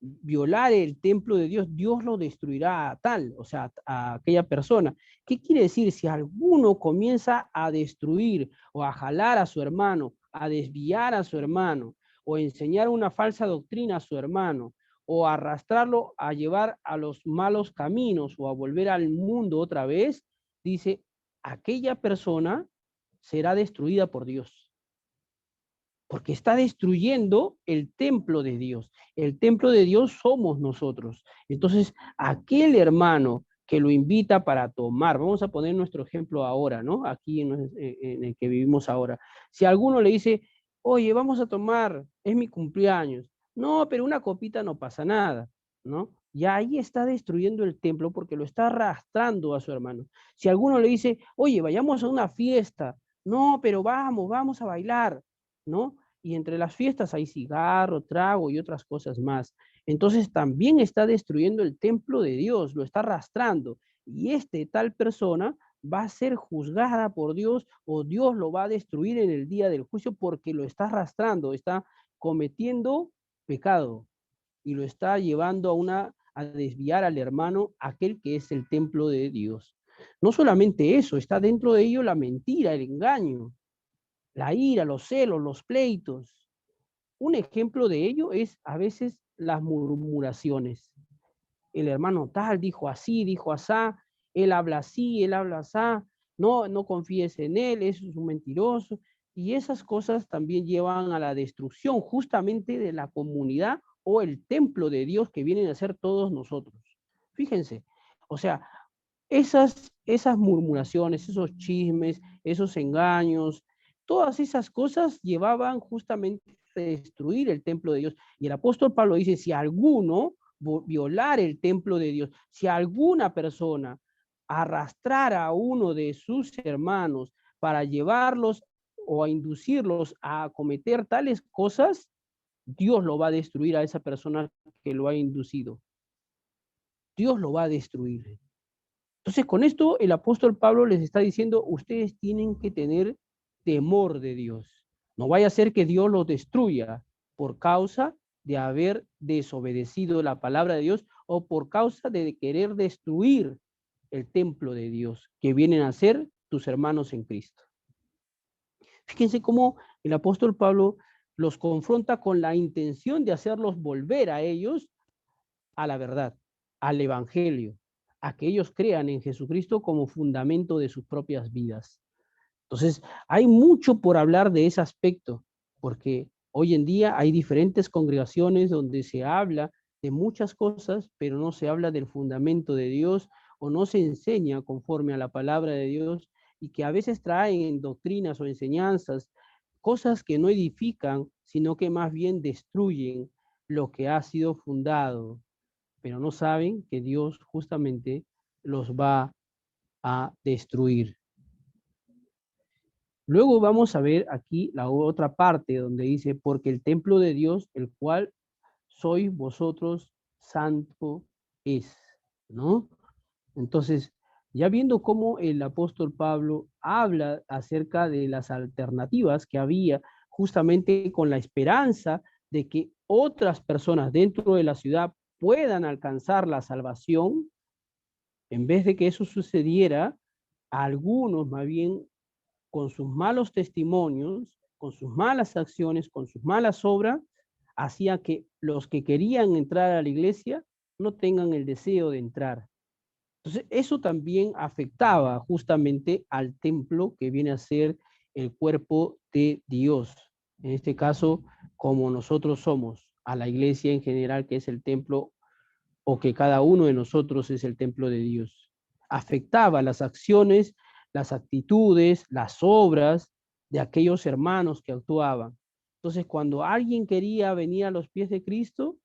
S1: violar el templo de Dios, Dios lo destruirá a tal, o sea, a aquella persona. ¿Qué quiere decir? Si alguno comienza a destruir o a jalar a su hermano, a desviar a su hermano, o enseñar una falsa doctrina a su hermano, o arrastrarlo a llevar a los malos caminos o a volver al mundo otra vez, dice, aquella persona será destruida por Dios. Porque está destruyendo el templo de Dios. El templo de Dios somos nosotros. Entonces, aquel hermano que lo invita para tomar, vamos a poner nuestro ejemplo ahora, ¿no? Aquí en el que vivimos ahora. Si alguno le dice, oye, vamos a tomar, es mi cumpleaños. No, pero una copita no pasa nada, ¿no? Ya ahí está destruyendo el templo porque lo está arrastrando a su hermano. Si alguno le dice, oye, vayamos a una fiesta. No, pero vamos a bailar, ¿no? Y entre las fiestas hay cigarro, trago y otras cosas más. Entonces también está destruyendo el templo de Dios, lo está arrastrando. Y tal persona va a ser juzgada por Dios o Dios lo va a destruir en el día del juicio porque lo está arrastrando, está cometiendo pecado y lo está llevando a desviar al hermano, aquel que es el templo de Dios. No solamente eso, está dentro de ello la mentira, el engaño, la ira, los celos, los pleitos. Un ejemplo de ello es a veces las murmuraciones. El hermano tal dijo así, dijo asá, él habla así, él habla asá, no confíes en él, es un mentiroso. Y esas cosas también llevan a la destrucción justamente de la comunidad o el templo de Dios que vienen a ser todos nosotros. Fíjense, o sea, esas murmuraciones, esos chismes, esos engaños, todas esas cosas llevaban justamente a destruir el templo de Dios. Y el apóstol Pablo dice, si alguno violar el templo de Dios, si alguna persona arrastrara a uno de sus hermanos para llevarlos o a inducirlos a cometer tales cosas, Dios lo va a destruir a esa persona que lo ha inducido. Dios lo va a destruir. Entonces, con esto el apóstol Pablo les está diciendo, ustedes tienen que tener temor de Dios. No vaya a ser que Dios los destruya por causa de haber desobedecido la palabra de Dios o por causa de querer destruir el templo de Dios, que vienen a ser tus hermanos en Cristo. Fíjense cómo el apóstol Pablo los confronta con la intención de hacerlos volver a ellos a la verdad, al evangelio, a que ellos crean en Jesucristo como fundamento de sus propias vidas. Entonces, hay mucho por hablar de ese aspecto, porque hoy en día hay diferentes congregaciones donde se habla de muchas cosas, pero no se habla del fundamento de Dios o no se enseña conforme a la palabra de Dios y que a veces traen doctrinas o enseñanzas, cosas que no edifican, sino que más bien destruyen lo que ha sido fundado, pero no saben que Dios justamente los va a destruir. Luego vamos a ver aquí la otra parte donde dice, porque el templo de Dios, el cual sois vosotros, santo es, ¿no? Entonces, ya viendo cómo el apóstol Pablo habla acerca de las alternativas que había justamente con la esperanza de que otras personas dentro de la ciudad puedan alcanzar la salvación, en vez de que eso sucediera, algunos más bien con sus malos testimonios, con sus malas acciones, con sus malas obras, hacía que los que querían entrar a la iglesia no tengan el deseo de entrar. Entonces, eso también afectaba justamente al templo que viene a ser el cuerpo de Dios. En este caso, como nosotros somos, a la iglesia en general, que es el templo, o que cada uno de nosotros es el templo de Dios. Afectaba las acciones, las actitudes, las obras de aquellos hermanos que actuaban. Entonces, cuando alguien quería venir a los pies de Cristo,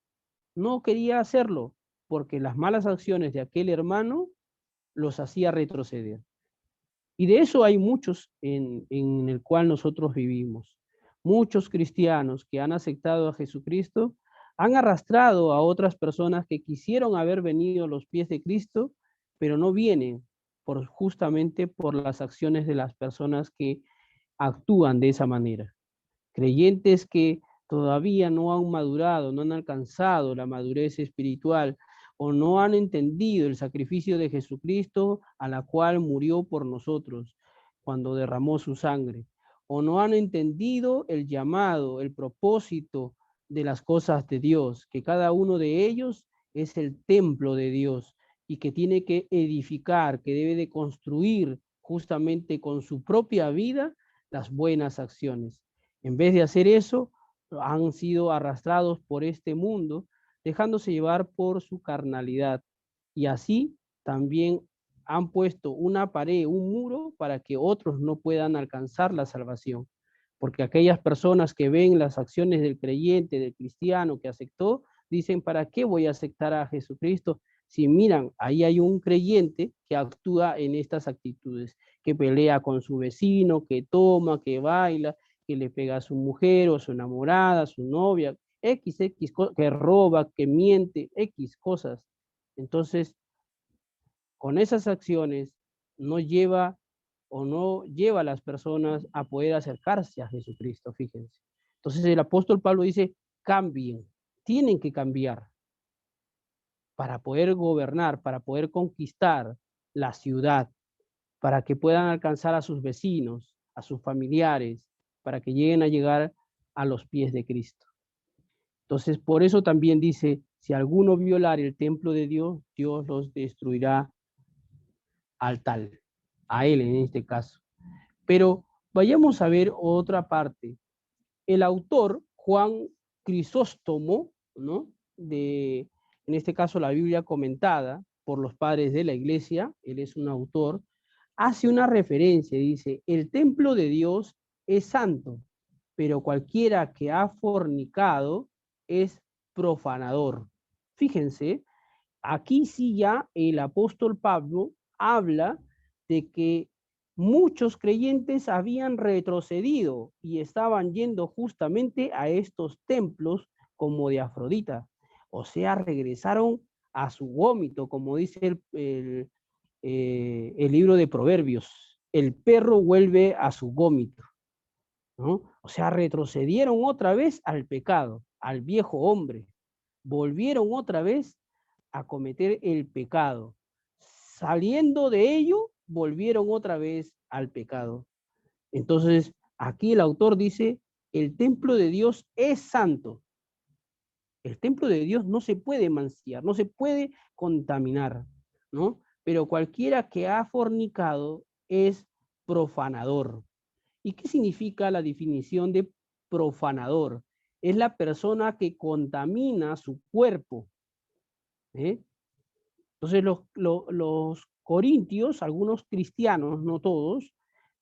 S1: no quería hacerlo, porque las malas acciones de aquel hermano los hacía retroceder. Y de eso hay muchos en el cual nosotros vivimos. Muchos cristianos que han aceptado a Jesucristo han arrastrado a otras personas que quisieron haber venido a los pies de Cristo, pero no vienen justamente por las acciones de las personas que actúan de esa manera. Creyentes que todavía no han madurado, no han alcanzado la madurez espiritual, o no han entendido el sacrificio de Jesucristo a la cual murió por nosotros cuando derramó su sangre, o no han entendido el llamado, el propósito de las cosas de Dios, que cada uno de ellos es el templo de Dios y que tiene que edificar, que debe de construir justamente con su propia vida las buenas acciones. En vez de hacer eso, han sido arrastrados por este mundo, dejándose llevar por su carnalidad. Y así también han puesto una pared, un muro, para que otros no puedan alcanzar la salvación. Porque aquellas personas que ven las acciones del creyente, del cristiano que aceptó, dicen, ¿para qué voy a aceptar a Jesucristo? Si miran, ahí hay un creyente que actúa en estas actitudes, que pelea con su vecino, que toma, que baila, que le pega a su mujer o a su enamorada, a su novia, que roba, que miente, X cosas. Entonces, con esas acciones no lleva o no lleva a las personas a poder acercarse a Jesucristo, fíjense. Entonces el apóstol Pablo dice, cambien, tienen que cambiar para poder gobernar, para poder conquistar la ciudad, para que puedan alcanzar a sus vecinos, a sus familiares, para que lleguen a llegar a los pies de Cristo. Entonces, por eso también dice, si alguno violar el templo de Dios, Dios los destruirá al tal, a él en este caso. Pero vayamos a ver otra parte. El autor, Juan Crisóstomo, ¿no? En este caso la Biblia comentada por los padres de la iglesia, él es un autor, hace una referencia, dice, el templo de Dios es santo, pero cualquiera que ha fornicado es profanador. Fíjense, aquí sí ya el apóstol Pablo habla de que muchos creyentes habían retrocedido y estaban yendo justamente a estos templos como de Afrodita. O sea, regresaron a su vómito, como dice el libro de Proverbios. El perro vuelve a su vómito, ¿no? O sea, retrocedieron otra vez al pecado, al viejo hombre. Volvieron otra vez a cometer el pecado. Saliendo de ello, volvieron otra vez al pecado. Entonces, aquí el autor dice, el templo de Dios es santo. El templo de Dios no se puede manciar, no se puede contaminar, ¿no? Pero cualquiera que ha fornicado es profanador. ¿Y qué significa la definición de profanador? Es la persona que contamina su cuerpo, ¿eh? Entonces los corintios, algunos cristianos, no todos,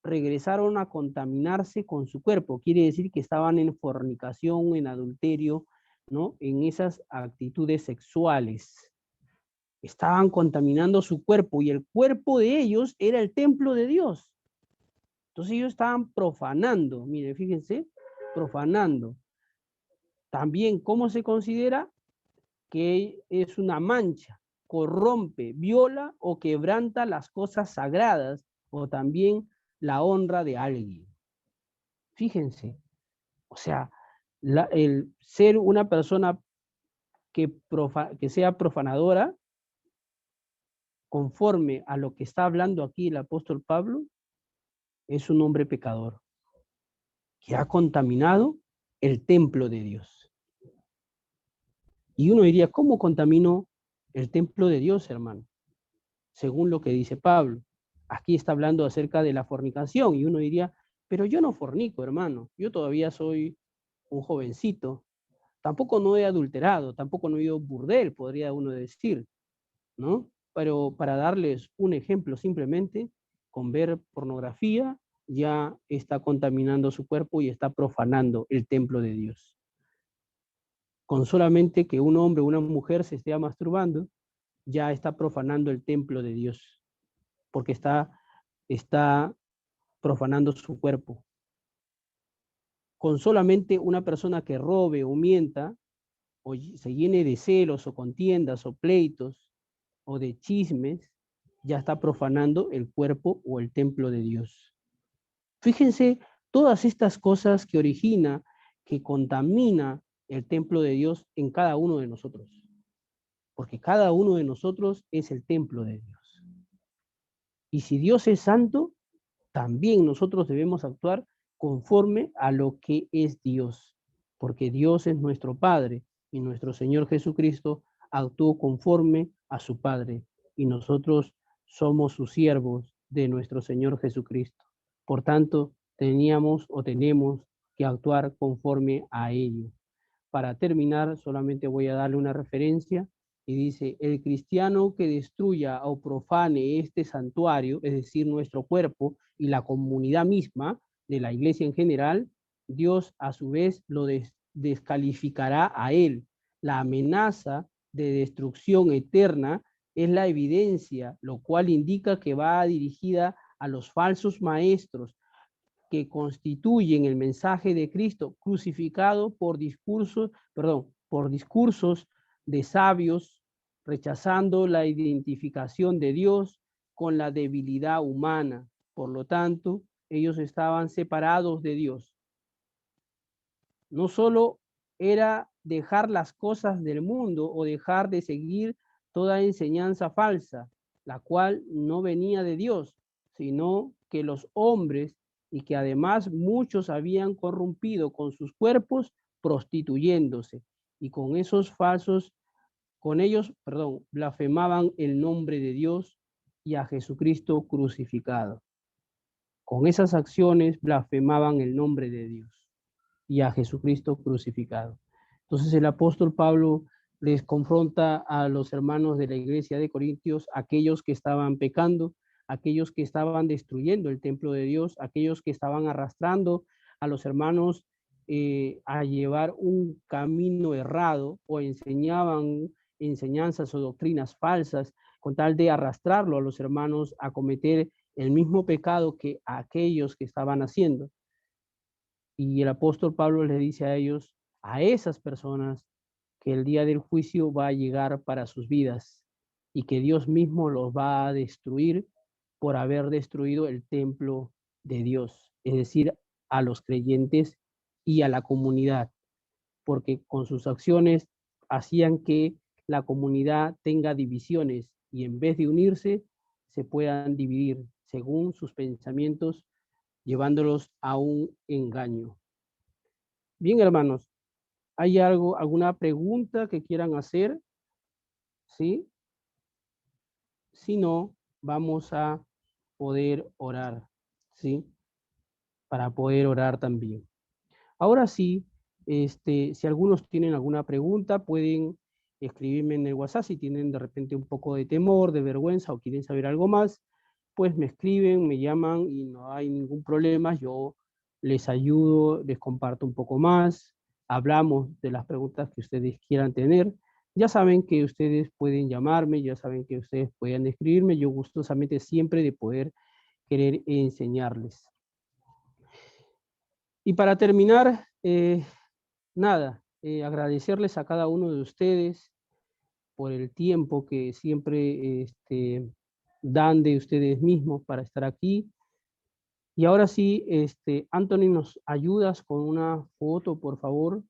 S1: regresaron a contaminarse con su cuerpo. Quiere decir que estaban en fornicación, en adulterio, ¿no? En esas actitudes sexuales. Estaban contaminando su cuerpo y el cuerpo de ellos era el templo de Dios. Entonces ellos estaban profanando, miren, fíjense, profanando. También, ¿cómo se considera? Que es una mancha, corrompe, viola o quebranta las cosas sagradas o también la honra de alguien. Fíjense, o sea, el ser una persona que sea profanadora, conforme a lo que está hablando aquí el apóstol Pablo, es un hombre pecador que ha contaminado el templo de Dios. Y uno diría, ¿cómo contaminó el templo de Dios, hermano? Según lo que dice Pablo. Aquí está hablando acerca de la fornicación y uno diría, pero yo no fornico, hermano, yo todavía soy un jovencito, tampoco no he adulterado, tampoco no he ido burdel, podría uno decir, ¿no? Pero para darles un ejemplo simplemente, con ver pornografía ya está contaminando su cuerpo y está profanando el templo de Dios. Con solamente que un hombre o una mujer se esté masturbando, ya está profanando el templo de Dios, porque está profanando su cuerpo. Con solamente una persona que robe o mienta, o se llene de celos o contiendas o pleitos o de chismes, ya está profanando el cuerpo o el templo de Dios. Fíjense todas estas cosas que origina que contamina el templo de Dios en cada uno de nosotros. Porque cada uno de nosotros es el templo de Dios. Y si Dios es santo, también nosotros debemos actuar conforme a lo que es Dios. Porque Dios es nuestro Padre y nuestro Señor Jesucristo actuó conforme a su Padre. Y nosotros somos sus siervos de nuestro Señor Jesucristo. Por tanto, tenemos que actuar conforme a ello. Para terminar, solamente voy a darle una referencia y dice, el cristiano que destruya o profane este santuario, es decir, nuestro cuerpo y la comunidad misma de la iglesia en general, Dios a su vez lo descalificará a él. La amenaza de destrucción eterna es la evidencia, lo cual indica que va dirigida a los falsos maestros que constituyen el mensaje de Cristo crucificado por discursos de sabios, rechazando la identificación de Dios con la debilidad humana. Por lo tanto, ellos estaban separados de Dios. No solo era dejar las cosas del mundo o dejar de seguir toda enseñanza falsa, la cual no venía de Dios, sino que los hombres y que además muchos habían corrompido con sus cuerpos prostituyéndose y con esos falsos, con ellos, blasfemaban el nombre de Dios y a Jesucristo crucificado. Con esas acciones blasfemaban el nombre de Dios y a Jesucristo crucificado. Entonces el apóstol Pablo les confronta a los hermanos de la iglesia de Corintios, aquellos que estaban pecando, aquellos que estaban destruyendo el templo de Dios, aquellos que estaban arrastrando a los hermanos a llevar un camino errado o enseñaban enseñanzas o doctrinas falsas con tal de arrastrarlo a los hermanos a cometer el mismo pecado que aquellos que estaban haciendo. Y el apóstol Pablo les dice a ellos, a esas personas, que el día del juicio va a llegar para sus vidas y que Dios mismo los va a destruir por haber destruido el templo de Dios, es decir, a los creyentes y a la comunidad, porque con sus acciones hacían que la comunidad tenga divisiones y en vez de unirse, se puedan dividir según sus pensamientos, llevándolos a un engaño. Bien, hermanos, ¿hay alguna pregunta que quieran hacer? ¿Sí? Si no, vamos a poder orar, ¿sí? Para poder orar también. Ahora sí, si algunos tienen alguna pregunta, pueden escribirme en el WhatsApp. Si tienen de repente un poco de temor, de vergüenza o quieren saber algo más, pues me escriben, me llaman y no hay ningún problema. Yo les ayudo, les comparto un poco más, hablamos de las preguntas que ustedes quieran tener. Ya saben que ustedes pueden llamarme, ya saben que ustedes pueden escribirme. Yo gustosamente siempre de poder querer enseñarles. Y para terminar, nada, agradecerles a cada uno de ustedes por el tiempo que siempre dan de ustedes mismos para estar aquí. Y ahora sí, Anthony, ¿nos ayudas con una foto, por favor?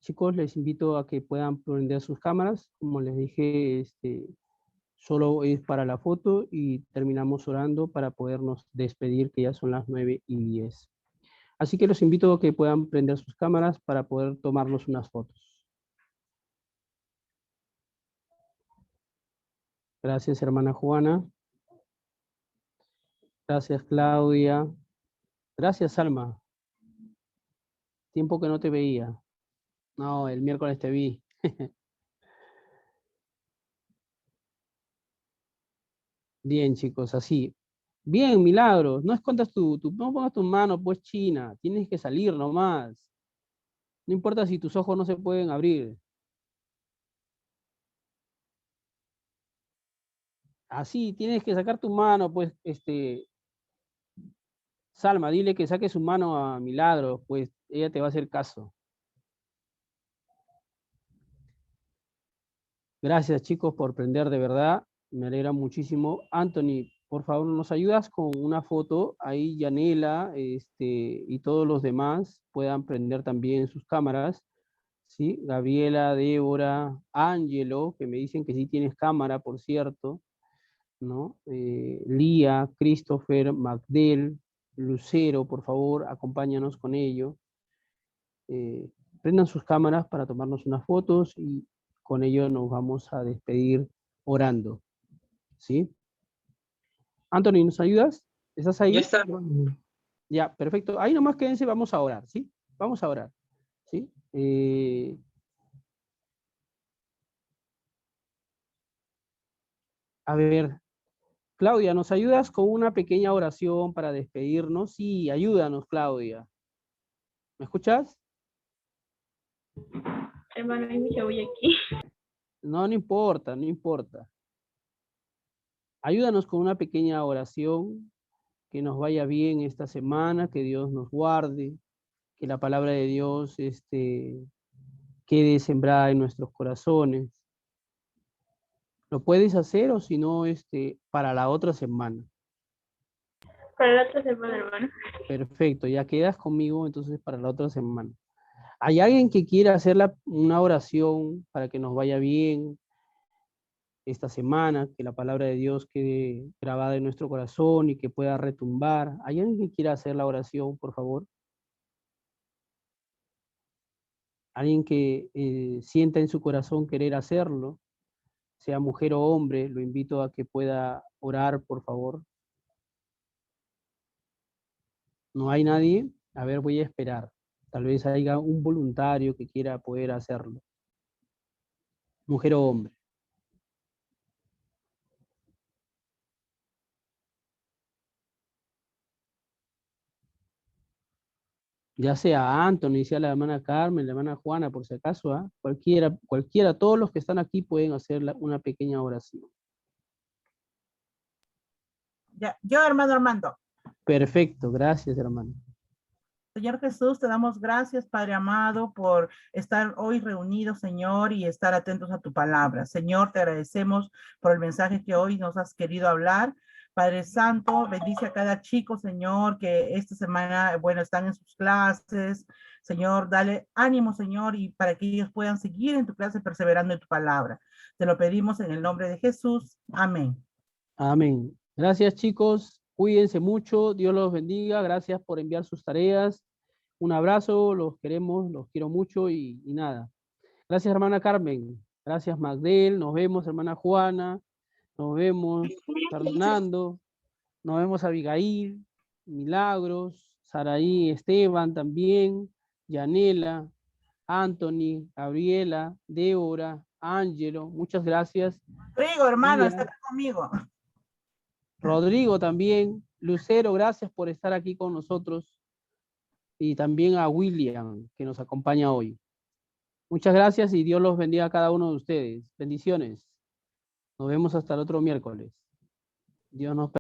S1: Chicos, les invito a que puedan prender sus cámaras. Como les dije, solo es para la foto y terminamos orando para podernos despedir, que ya son las 9:10. Así que los invito a que puedan prender sus cámaras para poder tomarnos unas fotos. Gracias, hermana Juana. Gracias, Claudia. Gracias, Alma. Tiempo que no te veía. No, el miércoles te vi. Bien, chicos, así. Bien, Milagros. No escondas no pongas tu mano, pues, China. Tienes que salir nomás. No importa si tus ojos no se pueden abrir. Así, tienes que sacar tu mano, pues, Salma, dile que saque su mano a Milagros, pues ella te va a hacer caso. Gracias, chicos, por prender de verdad. Me alegra muchísimo. Anthony, por favor, nos ayudas con una foto. Ahí Yanela y todos los demás puedan prender también sus cámaras. ¿Sí? Gabriela, Débora, Ángelo, que me dicen que sí tienes cámara, por cierto, ¿no? Lía, Christopher, Magdel, Lucero, por favor, acompáñanos con ello. Eh, Prendan sus cámaras para tomarnos unas fotos y con ello nos vamos a despedir orando, ¿sí? Anthony, ¿nos ayudas? ¿Estás
S2: Ya
S1: ahí?
S2: está.
S1: Ya, perfecto. Ahí nomás quédense, vamos a orar, ¿sí? Vamos a orar, ¿sí? A ver, Claudia, ¿nos ayudas con una pequeña oración para despedirnos? Sí, ayúdanos, Claudia. ¿Me escuchas?
S3: Hermano, hay mucha bulla aquí.
S1: No, no importa, no importa. Ayúdanos con una pequeña oración, que nos vaya bien esta semana, que Dios nos guarde, que la palabra de Dios quede sembrada en nuestros corazones. ¿Lo puedes hacer o si no, para la otra semana?
S3: Para la otra semana, hermano.
S1: Perfecto, ya quedas conmigo entonces para la otra semana. ¿Hay alguien que quiera hacer una oración para que nos vaya bien esta semana, que la palabra de Dios quede grabada en nuestro corazón y que pueda retumbar? ¿Hay alguien que quiera hacer la oración, por favor? ¿Alguien que sienta en su corazón querer hacerlo? Sea mujer o hombre, lo invito a que pueda orar, por favor. ¿No hay nadie? A ver, voy a esperar. Tal vez haya un voluntario que quiera poder hacerlo. Mujer o hombre. Ya sea Anthony, sea la hermana Carmen, la hermana Juana, por si acaso, ¿ah? Cualquiera, todos los que están aquí pueden hacer una pequeña oración.
S4: Ya, yo, hermano Armando.
S1: Perfecto, gracias, hermano.
S4: Señor Jesús, te damos gracias, Padre amado, por estar hoy reunidos, Señor, y estar atentos a tu palabra. Señor, te agradecemos por el mensaje que hoy nos has querido hablar. Padre Santo, bendice a cada chico, Señor, que esta semana, bueno, están en sus clases. Señor, dale ánimo, Señor, y para que ellos puedan seguir en tu clase perseverando en tu palabra. Te lo pedimos en el nombre de Jesús. Amén.
S1: Amén. Gracias, chicos. Cuídense mucho. Dios los bendiga. Gracias por enviar sus tareas. Un abrazo. Los queremos, los quiero mucho y nada. Gracias, hermana Carmen. Gracias, Magdel. Nos vemos, hermana Juana. Nos vemos, Fernando. Nos vemos, Abigail, Milagros, Saraí, Esteban también, Yanela, Anthony, Gabriela, Débora, Ángelo. Muchas gracias.
S4: Rodrigo, hermano, está acá conmigo.
S1: Rodrigo también. Lucero, gracias por estar aquí con nosotros. Y también a William, que nos acompaña hoy. Muchas gracias y Dios los bendiga a cada uno de ustedes. Bendiciones. Nos vemos hasta el otro miércoles. Dios nos